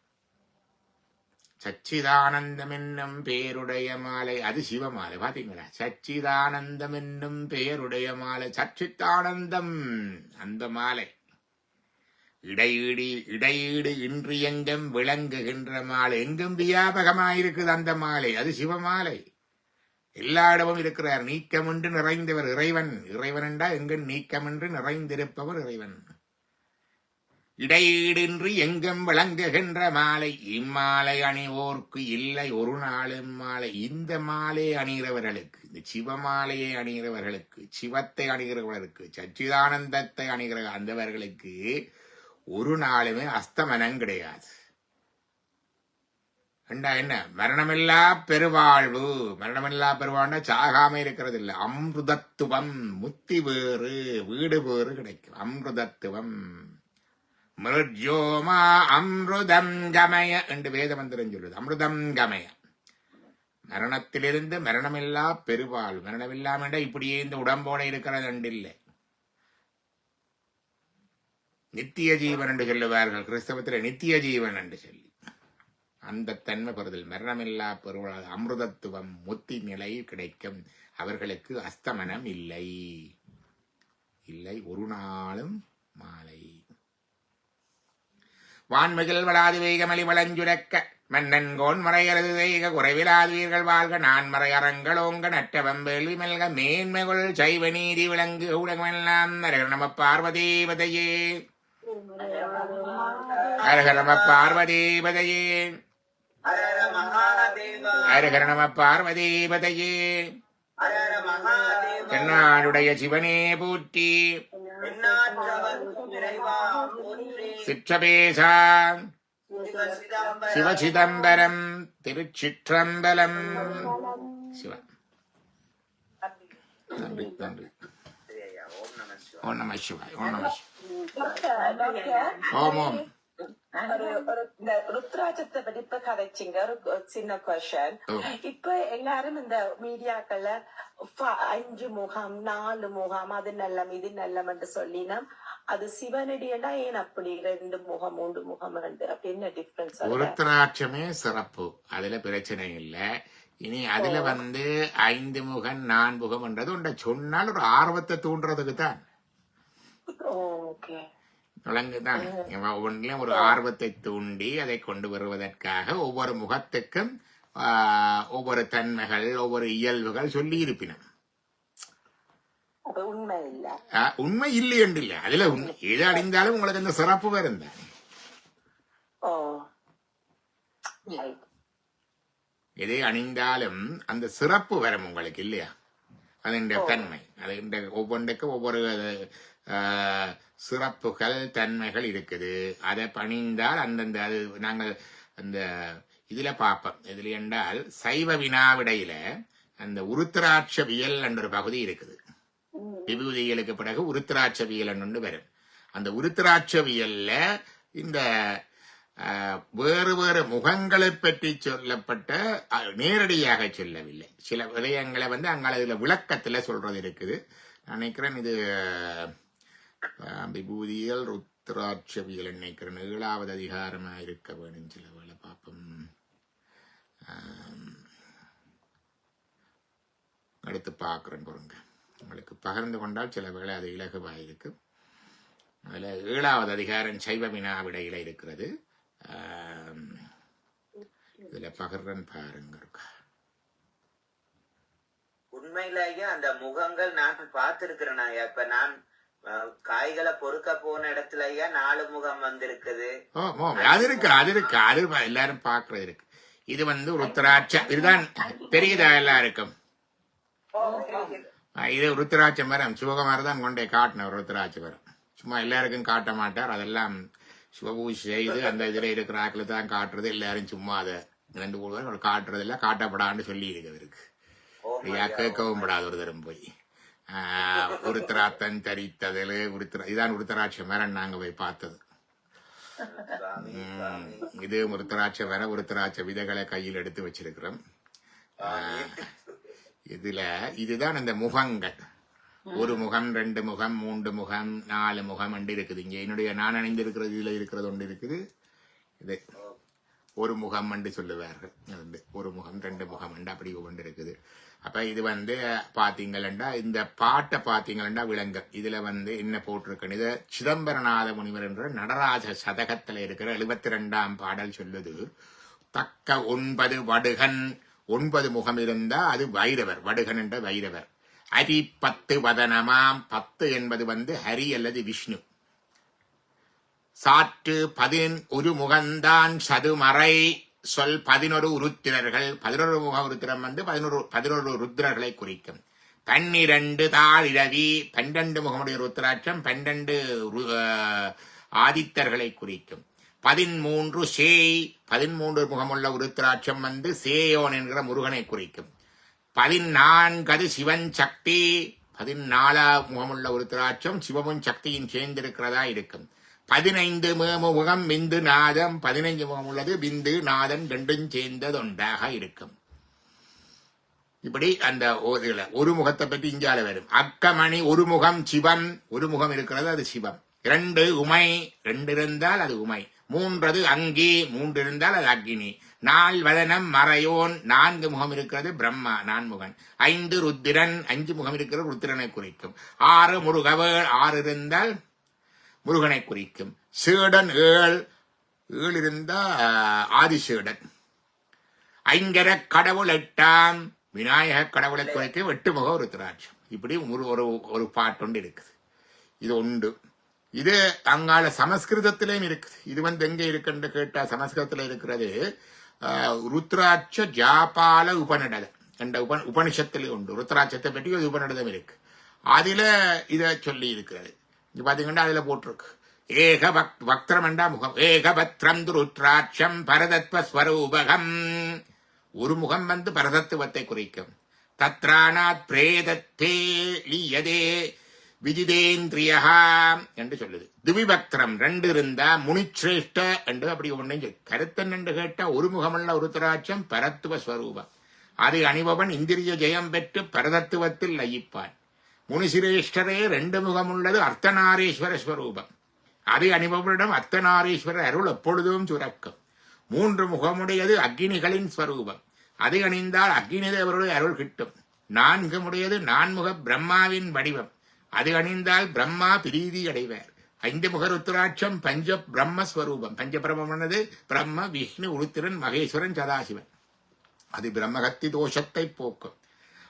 சச்சிதானந்தம் என்னும் பேருடைய மாலை. அது சிவமாலை. பாத்தீங்களா? சச்சிதானந்தம் என்னும் பேருடைய மாலை. சச்சிதானந்தம் அந்த மாலை. இடையீடு இன்றி எங்கும் விளங்குகின்ற மாலை. எங்கும் வியாபகமாயிருக்குது அந்த மாலை. அது சிவமாலை. எல்லா இடமும் இருக்கிறார். நீக்கமின்றி நிறைந்தவர் இறைவன். இறைவன் என்றா எங்கும் நீக்கமின்றி நிறைந்திருப்பவர் இறைவன். இடையீடின்றி எங்கும் விளங்குகின்ற மாலை. இம்மாலை அணிவோர்க்கு இல்லை ஒரு நாளும் மாலை. இந்த மாலையை அணிகிறவர்களுக்கு, இந்த சிவமாலையை அணிகிறவர்களுக்கு, சிவத்தை அணிகிறவர்களுக்கு, சச்சிதானந்தத்தை அணிகிற அந்தவர்களுக்கு ஒரு நாளுமே அஸ்தமனம் கிடையாது. என்ன மரணமில்லா பெருவாழ்வு. மரணமில்லா பெருவாழ்னா சாகாம இருக்கிறது இல்லை. அம்ருதத்துவம். முத்தி வேறு வீடு வேறு கிடைக்கும். அம்ருதத்துவம். மிருஜோமா அம்ருதம் கமய என்று வேத மந்திரம் சொல்லுது. அமிர்தம் கமய. மரணத்திலிருந்து மரணமில்லா பெருவாழ்வு. மரணமில்லாம இப்படியே இந்த உடம்போட இருக்கிறது அண்டு இல்லை. நித்திய ஜீவன் என்று சொல்லுவார்கள் கிறிஸ்தவத்தில். நித்திய ஜீவன் என்று சொல்லி அந்த தன்மை பெறுதல். மரணமில்லா பெருவாழ்வு அமிர்தத்துவம் முத்தி நிலை கிடைக்கும். அவர்களுக்கு அஸ்தமனம் இல்லை. இல்லை ஒரு நாளும் மாலை. வான்மிகில் வளாது வேகமலி வளஞ்சுரக்க மன்னன் கோன் மறையறது செய்க குறைவிலாதீர்கள் வாழ்க. நான்மறை அறங்களோங்க நற்றவம் வேள்வி மெல்க மேன்மைகள் சைவ நீதி விளங்கு ஊடகமெல்லாம். நம பார்வதீபதையே. ஹரஹர நம பார்வதீபதையே. ஹரஹர நம பார்வதீபதையே. தென்னாடுடைய சிவனே போற்றி. சிற்றபேசா சிவசிதம்பரம் திருச்சிற்றம்பலம். சிவா நன்றி நன்றி. ஓம் நம சிவாய். ஓம் நம ஓம் ஓம். இந்த ருத்ராட்சத்தை பத்தி இப்ப கதைச்சிங்க. ஒரு சின்ன கொஸ்டின். இப்ப எல்லாரும் இந்த மீடியாக்கள்ல 5 முகம் 4 முகம் அது நல்லம் இது நல்லம் என்று சொல்லினா அது சிவனடியா ஏன் அப்படி 2 முகம் 3 முகம் அப்படி என்ன டிஃபரன்ஸ்? ருத்ராட்சமே சிறப்பு. அதுல பிரச்சனை இல்லை. இனி அதுல 5 முகம் 4 முகம் என்றது உண்ட சொன்னால் ஒரு ஆர்வத்தை தூண்டுறதுக்கு தான். விளங்குதான். ஒவ்வொன்றிலும் ஒரு ஆர்வத்தை தூண்டி அதை கொண்டு வருவதற்காக ஒவ்வொரு முகத்துக்கும் ஒவ்வொரு தன்மைகள் ஒவ்வொரு இயல்புகள் சொல்லி இருப்பினும் உண்மை இல்லை என்று இல்லை. அதுல எது அடைந்தாலும் உங்களுக்கு அந்த சிறப்பு வரும். எதை அணிந்தாலும் அந்த சிறப்பு வரும் உங்களுக்கு இல்லையா? அது தன்மை. அது ஒவ்வொன்றுக்கும் ஒவ்வொரு சிறப்புகள் தன்மைகள் இருக்குது. அதை பணிந்தால் அந்தந்த அது நாங்கள் அந்த இதுல பார்ப்போம். இதுல என்றால் சைவ வினாவிடையில அந்த உருத்திராட்சவியல் என்ற ஒரு பகுதி இருக்குது. விபூதிகளுக்கு பிறகு உருத்திராட்சவியல் ஒன்று வரும். அந்த உருத்திராட்சவியல்ல இந்த வேறு வேறு முகங்களை பற்றி சொல்லப்பட்ட நேரடியாக சொல்லவில்லை. சில விடயங்களை அங்கால இதுல விளக்கத்துல சொல்றது இருக்குது. நான் நினைக்கிறேன் இது விபூதியல் ருத்ராட்சவியல் நினைக்கிறேன் 7வது அதிகாரமா இருக்க வேணும். சில வேலை பார்ப்போம், அடுத்து பார்க்கிறேன் பொருங்க. உங்களுக்கு பகிர்ந்து கொண்டால் சில வேளை அது இலகுவாயிருக்கு. அதுல 7வது அதிகாரம் சைவ வினாவிடையில இருக்கிறது. இதுல பகிர்றன் பாருங்க. உண்மையிலேயே அந்த முகங்கள் நான் பார்த்திருக்கிறேன். இப்ப நான் காய்களை பொறுக்க போன இடத்துலயா 4 முகம் வந்திருக்குது. அது இருக்கு, அது இருக்கு, அது எல்லாரும் பாக்குறது இருக்கு. இது ருத்ராட்ச, இதுதான் பெரியதா எல்லாம் இருக்கும். இது ருத்ராட்ச மரம் சிவகுமார் தான் கொண்டே காட்டின ருத்ராட்ச மரம். சும்மா எல்லாருக்கும் காட்ட மாட்டார். அதெல்லாம் சிவபூஜை செய்து அந்த இதுல இருக்கிற ஆக்கள் தான் காட்டுறது. எல்லாரும் சும்மா அதை 2-3 காட்டுறது இல்ல, காட்டப்படான்னு சொல்லி இருக்கு. கேட்கவும் படாது ஒரு தரம் போய் உருத்திராத்தன் தரித்ததில் இதான் உருத்திராட்ச மரம் நாங்க போய் பார்த்தது. இது உருத்திராட்ச மரம். உருத்திராட்ச விதைகளை கையில் எடுத்து வச்சிருக்கிறோம். இதுதான் அந்த முகங்கள். 1 முகம், 2 முகம், 3 முகம், 4 முகம் என்று இருக்குது. இங்க என்னுடைய நான் அணிந்திருக்கிறது இதுல இருக்கிறது ஒன்று இருக்குது. இது 1 முகம் என்று சொல்லுவார்கள். 1 முகம் 2 முகம் என்று அப்படி ஒன்று இருக்குது. அப்ப இது பாத்தீங்கன்னா இந்த பாட்டை பாத்தீங்கன்னா விளங்க. இதுல என்ன போட்டிருக்கேன், இது சிதம்பரநாத முனிவர் என்ற நடராஜ சதகத்துல இருக்கிற 72ஆம் பாடல் சொல்லுது. தக்க 9 வடுகன், 9 முகம் இருந்தா அது வைரவர், வடுகன் என்ற வைரவர். ஹரி 10 வதனமாம், 10 என்பது ஹரி அல்லது விஷ்ணு. சாற்று 11 முகந்தான் சதுமறை சொல் 11 உருத்திரர்கள். 11 முக உருத்திரம் 11 ருத்ரர்களை குறிக்கும். 12 தாழிரவி, 12 முகமுடைய ருத்ராட்சம் 12 ஆதித்தர்களை குறிக்கும். 13 சேய், 13 முகமுள்ள உருத்திராட்சம் சேயோன் என்கிற முருகனை குறிக்கும். 14 சிவன் சக்தி, 14 முகமுள்ள உருத்திராட்சம் சிவமும் சக்தியும் சேர்ந்திருக்கிறதா இருக்கும். 15 முகம் விந்து நாதம், 15 முகம் உள்ளது விந்து நாதன் 2ம் சேர்ந்தது ஒன்றாக இருக்கும். இப்படி அந்த ஒரு முகத்தை பற்றி இஞ்சால வரும். அக்கமணி 1 முகம் சிவம், 1 முகம் இருக்கிறது அது சிவம். 2 உமை, 2 இருந்தால் அது உமை. 3 அங்கி, 3 இருந்தால் அது அக்னி. 4 வதனம் மறையோன், 4 முகம் இருக்கிறது பிரம்மா, 4 முகன். 5 ருத்திரன், 5 முகம் இருக்கிறது ருத்திரனை குறிக்கும். 6 முருகவேள், 6 இருந்தால் முருகனை குறிக்கும். சேடன் 7 இருந்தா ஆதிசேடன். 5 கடவுள் 8ஆம் விநாயக கடவுளை குறிக்கும் 8 முக ருத்ராட்சம். இப்படி ஒரு பாட்டு இருக்குது. இது உண்டு. இது அங்கால சமஸ்கிருதத்திலேயும் இருக்குது. இது எங்க இருக்குன்னு கேட்டா சமஸ்கிருதத்துல இருக்கிறது ருத்ராட்ச ஜாபால உபநிடதம் என்ற உபனிஷத்துல உண்டு. ருத்ராட்சத்தை பற்றி ஒரு உபநிடதம் இருக்கு. அதுல இத சொல்லி இருக்கிறது. இங்க பாத்தீங்கன்னா அதுல போட்டிருக்கு ஏக வக்திரம் என்றா முகம். ஏகபத்ரம் ருத்ராட்சம் பரதத்வ ஸ்வரூபகம். 1 முகம் பரதத்துவத்தை குறிக்கும். தத்ரானாத் பிரேதத்தே லீயதே விஜிதேந்திரியா என்று சொல்லுது. திவிபக்திரம் 2 இருந்தா முனிச்சிரேஷ்ட என்று அப்படி ஒண்ணு கருத்தன் என்று கேட்டா 1 முகமுள்ள உருத்திராட்சம் பரத்துவ ஸ்வரூபம். அதை அணிபவன் இந்திரிய ஜெயம் பெற்று பரதத்துவத்தில் லயிப்பான். முனிசிரேஷ்டரே 2 முகமுள்ளது அர்த்தநாரீஸ்வர ஸ்வரூபம். அதை அணிபவனிடம் அர்த்தநாரீஸ்வரர் அருள் எப்பொழுதும் சுரக்கும். 3 முகமுடையது அக்னிகளின் ஸ்வரூபம். அதை அணிந்தால் அக்னி தேவருடைய அருள் கிட்டும். 4 முடையது 4 பிரம்மாவின் வடிவம். அது அணிந்தால் பிரம்மா பிரீதி அடைவார். 5 முக ருத்ராட்சம் பஞ்ச பிரம்மஸ்வரூபம். பஞ்ச பிரம்மமானது பிரம்ம, விஷ்ணு, உருத்திரன், மகேஸ்வரன், சதாசிவன். அது பிரம்மகத்தி தோஷத்தை போக்கும்.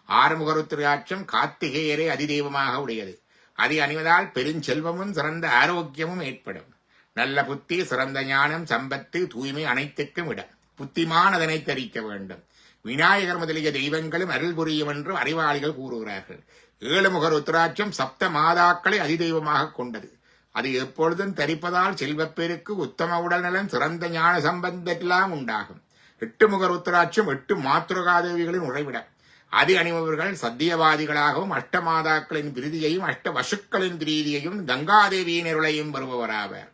6 முக ருத்ராட்சம் கார்த்திகேயரை அதிதெய்வமாக உடையது. அதை அணிவதால் பெருஞ்செல்வமும் சிறந்த ஆரோக்கியமும் ஏற்படும். நல்ல புத்தி, சிறந்த ஞானம், சம்பத்து, தூய்மை அனைத்துக்கும் இடம். புத்திமான் அதனை தரிக்க வேண்டும். விநாயகர் முதலிய தெய்வங்களும் அருள் புரியும் என்று அறிவாளிகள் கூறுகிறார்கள். 7 முக ருத்ராட்சம் 7 மாதாக்களை அதிதெய்வமாக கொண்டது. அது எப்பொழுதும் தரிப்பதால் செல்வப்பேருக்கு, உத்தம உடல்நலன், சிறந்த ஞான சம்பந்தெல்லாம் உண்டாகும். 8 முக ருத்ராட்சம் 8 மாத்ருகாதேவிகளின் உறைவிடம். அது அணிபவர்கள் சத்தியவாதிகளாகவும் அஷ்டமாதாக்களின் பிரீதியையும் அஷ்ட வசுக்களின் பிரீதியையும் கங்காதேவியின் அருளையும் வருபவராவர்.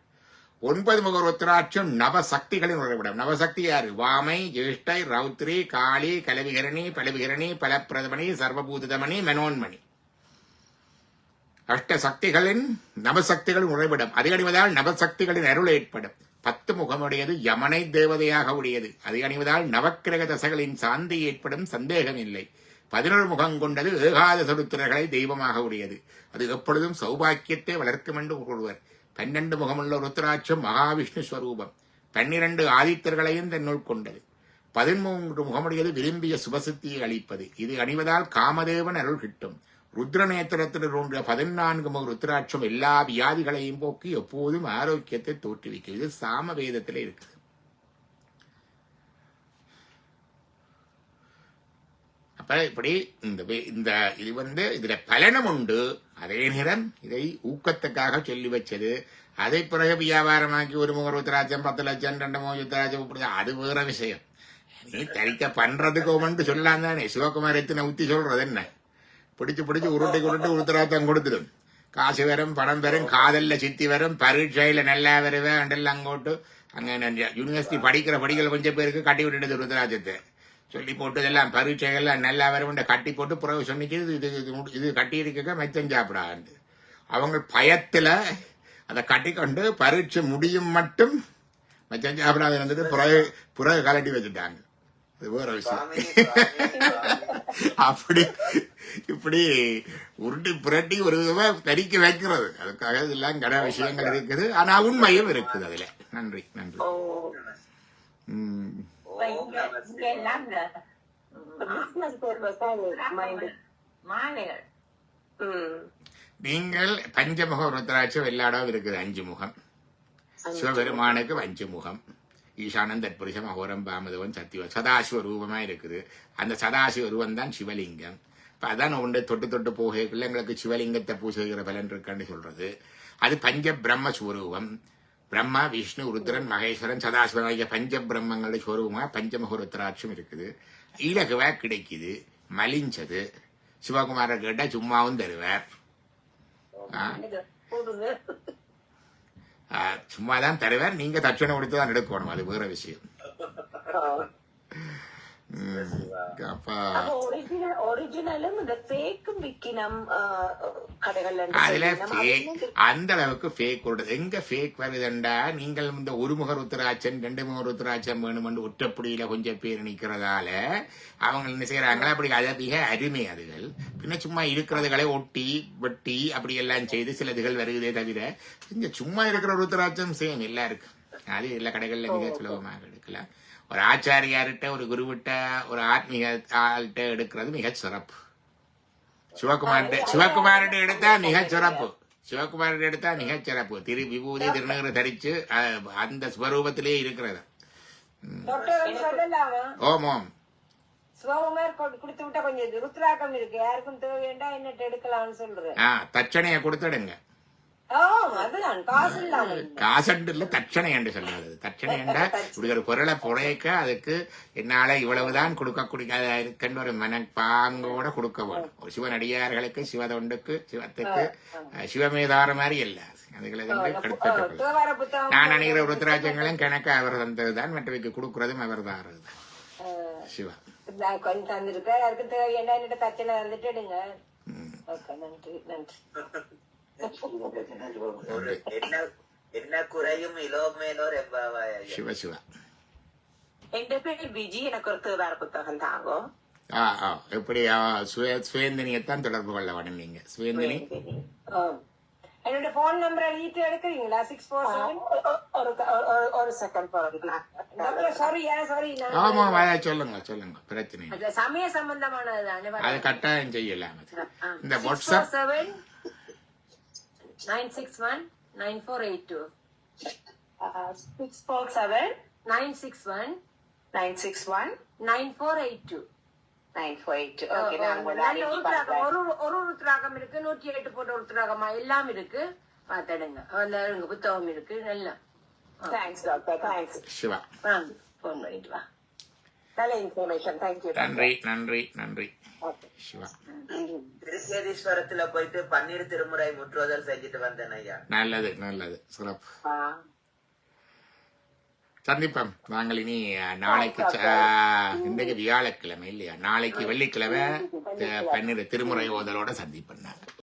9 முக ருத்ராட்சம் நவசக்திகளின் உறைவிடம். நவசக்தி யாரு? வாமை, ஜேஷ்டை, ரௌத்ரி, காளி, கலவிகரணி, பலவிகரணி, பலப்பிரதமணி, சர்வபூதமணி, மனோன்மணி. அஷ்ட சக்திகளின் நவசக்திகளின் உறைவிடம். அதை அணிவதால் நவசக்திகளின் அருள் ஏற்படும். 10 முகமுடையது யமனை தேவதையாக உடையது. அதை அணிவதால் நவக்கிரக தசைகளின் சாந்தி ஏற்படும், சந்தேகம் இல்லை. 11 முகம் கொண்டது ஏகாதச ருத்திரர்களை தெய்வமாக உடையது. அது எப்பொழுதும் சௌபாக்கியத்தை வளர்க்கும் என்று கூறுவர். 12 முகமுள்ள ருத்ராட்சம் மகாவிஷ்ணு ஸ்வரூபம். 12 ஆதித்தர்களையும் தன்னுள் கொண்டது. 13 முகமுடையது விரும்பிய சுபசித்தியை அளிப்பது. இது அணிவதால் காமதேவன் அருள் கிட்டும். ருத்ரநேத்திரத்தில் தோன்றிய 14 முக ருத்ராட்சம் எல்லா வியாதிகளையும் போக்கி எப்போதும் ஆரோக்கியத்தை தோற்றுவிக்கும். இது சாம வேதத்திலே இருக்குது. அப்ப இப்படி இந்த இது இதுல பலனும் உண்டு. அதே நேரம் இதை ஊக்கத்துக்காக சொல்லி வச்சது. அதை பிறகு வியாபாரமாக்கி 1 முக ருத்ராட்சம் 10 லட்சம் 2 முக ருத்ராட்சம் அது வேற விஷயம். நீ தரிக்க பண்றதுக்கு சொல்லாம் தானே. சிவகுமார் எத்தனை உத்தி சொல்றது என்ன? பிடிச்சு உருட்டை உருத்தராத்தம் கொடுத்துடும். காசு வரும், பணம் வரும், காதல்ல சித்தி வரும், பரீட்சையில நல்லா வருவேன் அண்டெல்லாம் அங்கோட்டு அங்க யூனிவர்சிட்டி படிக்கிற கொஞ்சம் பேருக்கு கட்டி விட்டுட்டு ருத்ராட்சத்தை சொல்லி போட்டு இதெல்லாம் பரீட்சைகள்லாம் நல்லா வரும் கட்டி போட்டு பிறகு சொன்னிச்சு இது கட்டி இருக்க மெச்சம் சாப்பிடாது. அவங்க பயத்துல அதை கட்டிக்கொண்டு பரீட்சை முடியும் மட்டும் மெச்சம் சாப்பிடாது இருந்தது. பிறகு கலட்டி வச்சுட்டாங்க. அது வேற விஷயம். அப்படி இப்படி உருட்டி புரட்டி ஒரு விதமா தரிக்க வைக்கிறது. அதுக்காக இதெல்லாம் கட விஷயங்கள் இருக்குது. ஆனா உண்மையும் இருக்குது அதுல. நன்றி. மாலைகள் நீங்கள் பஞ்சமுக ருத்ராட்சம் எல்லா இடம் இருக்குது. 5 முகம். சிவபெருமானுக்கு 5 முகம். ஈசானன் தற்புருஷம் அகோரம் பாமதவன் சத்தியம் சதாசிவ ரூபமா இருக்குது. அந்த சதாசிவ ரூபம் தான் சிவலிங்கம். இப்ப அதான் ஒன்று தொட்டு போக பிள்ளைங்களுக்கு சிவலிங்கத்தை பூஜைகிற பலன் இருக்குன்னு சொல்றது. அது பஞ்ச பிரம்ம ஸ்வரூபம். பிரம்மா, விஷ்ணு, ருத்ரன், மகேஸ்வரன், சதாசிவன் ஆகிய பஞ்ச பிரம்மங்களுடைய ஸ்வரூபமாக பஞ்சமுக ருத்ராட்சம் இருக்குது. இலகுவா கிடைக்குது. மலிஞ்சது. சிவகுமார கேட்டா சும்மாவும் தருவார். சும்மாதான் தருவார். நீங்க தட்சணை கொடுத்து தான் எடுக்கணும். அது வேற விஷயம். அதுல அந்த அளவுக்கு ஃபேக் வருது. எங்க ஃபேக் வருதுண்டா, நீங்கள் இந்த 1 முக ருத்ராட்சம் 2 முக ருத்ராட்சம் வேணுமென்று ஒற்றப்படியில கொஞ்சம் பேர் நிக்கிறதால அவங்க என்ன செய்யறாங்களா, அப்படி அதை மிக அருமை அதுகள். பின்ன சும்மா இருக்கிறதுகளை ஒட்டி வெட்டி அப்படி எல்லாம் செய்து சிலதுகள் வருகிறதே தவிர இங்க சும்மா இருக்கிற ருத்ராட்சம் சேம் எல்லாம் இருக்கு. அது எல்லா கடைகள்ல மிக சுலபமாக எடுக்கலாம். ஒரு ஆச்சாரியார்கிட்ட, ஒரு குருவிட்ட, ஒரு ஆத்மீக ஆள்கிட்ட எடுக்கிறது மிக சிறப்பு. சிவகுமார்கிட்ட எடுத்தா மிக சிறப்பு. சிவகுமார்கிட்ட எடுத்தா மிக சிறப்பு. விபூதி திருநகர தரிச்சு அந்த ஸ்வரூபத்திலே இருக்கிறது. ஓம் ஓம். சிவகுமார் கொடுத்து விட்டா கொஞ்சம் ருத்ராக்கம் இருக்கு. யாருக்கும் தேவையா என்ன எடுக்கலாம்னு சொல்றேன். தட்சணைய கொடுத்துடுங்க. காசண்டு இல்ல, தட்சணை என்று சொல்லாது. தட்சணை என்ற இப்படி ஒரு பொருளை புழைக்க அதுக்கு என்னால இவ்வளவுதான் கொடுக்கக்கூடிய இருக்கின்ற ஒரு மனப்பாங்கோட கொடுக்க வேணும். ஒரு சிவனடியார்களுக்கு, சிவதொண்டுக்கு, சிவத்துக்கு சிவமேதார மாதிரி இல்ல. அதுகளை நான் அணிகிற ருத்ராட்சங்களும் கணக்கு அவர் தந்ததுதான். மற்றவைக்கு கொடுக்கறதும் அவர் தாரதுதான். சிவா கொஞ்சம் தந்திருக்காரு. அதுக்கு தேவையா தட்சணை வந்துட்டு எடுங்க. நன்றி நன்றி. என்ன குறையும் இலோமேலோர் எவ்வாவாய். சிவ சிவா. എന്റെ പേര് വിജി. எனக்கு ஒரு தேவார புத்தகம் தாங்கோ. எப்படி சுவேந்தினியத்தான் தொடர்பு கொள்ள வேணும் நீங்க. சுவேந்தினி என்னோட போன் நம்பர் எழுதிட்டு எடுக்கிறீங்களா? 647 ஒரு செகண்ட் சாரி. ஆமா, சொல்லுங்க பிரச்சனை. சமய சம்பந்தமானது அது கட்டாயம் செய்யலாம். இந்த வாட்ஸ்அப் 961 9482 647 961 961 9482 948. ஒரு ருத்ராகம் இருக்கு. 108 போட்ட ருத்ராகமா எல்லாம் இருக்கு. பாத்துடுங்க. அந்த புத்தகம் இருக்கு. நல்லா thanks doctor. Thanks Siva. Phone பண்ணிட்டு வா. நல்ல இன்ஃபர்மேஷன். தேங்க்யூ. நன்றி நன்றி நன்றி ஓகே. சிவா. திருக்கேதீஸ்வரத்துல போயிட்டு பன்னீர் திருமுறை முற்றுவதல் செஞ்சுட்டு வந்தேன் ஐயா. நல்லது நல்லது சிறப்பு. சந்திப்போம். நாங்கள் இனி நாளைக்கு இன்றைக்கு வியாழக்கிழமை இல்லையா, நாளைக்கு வெள்ளிக்கிழமை பன்னிரு திருமுறை ஓதலோட சந்திப்போம் நாங்கள்.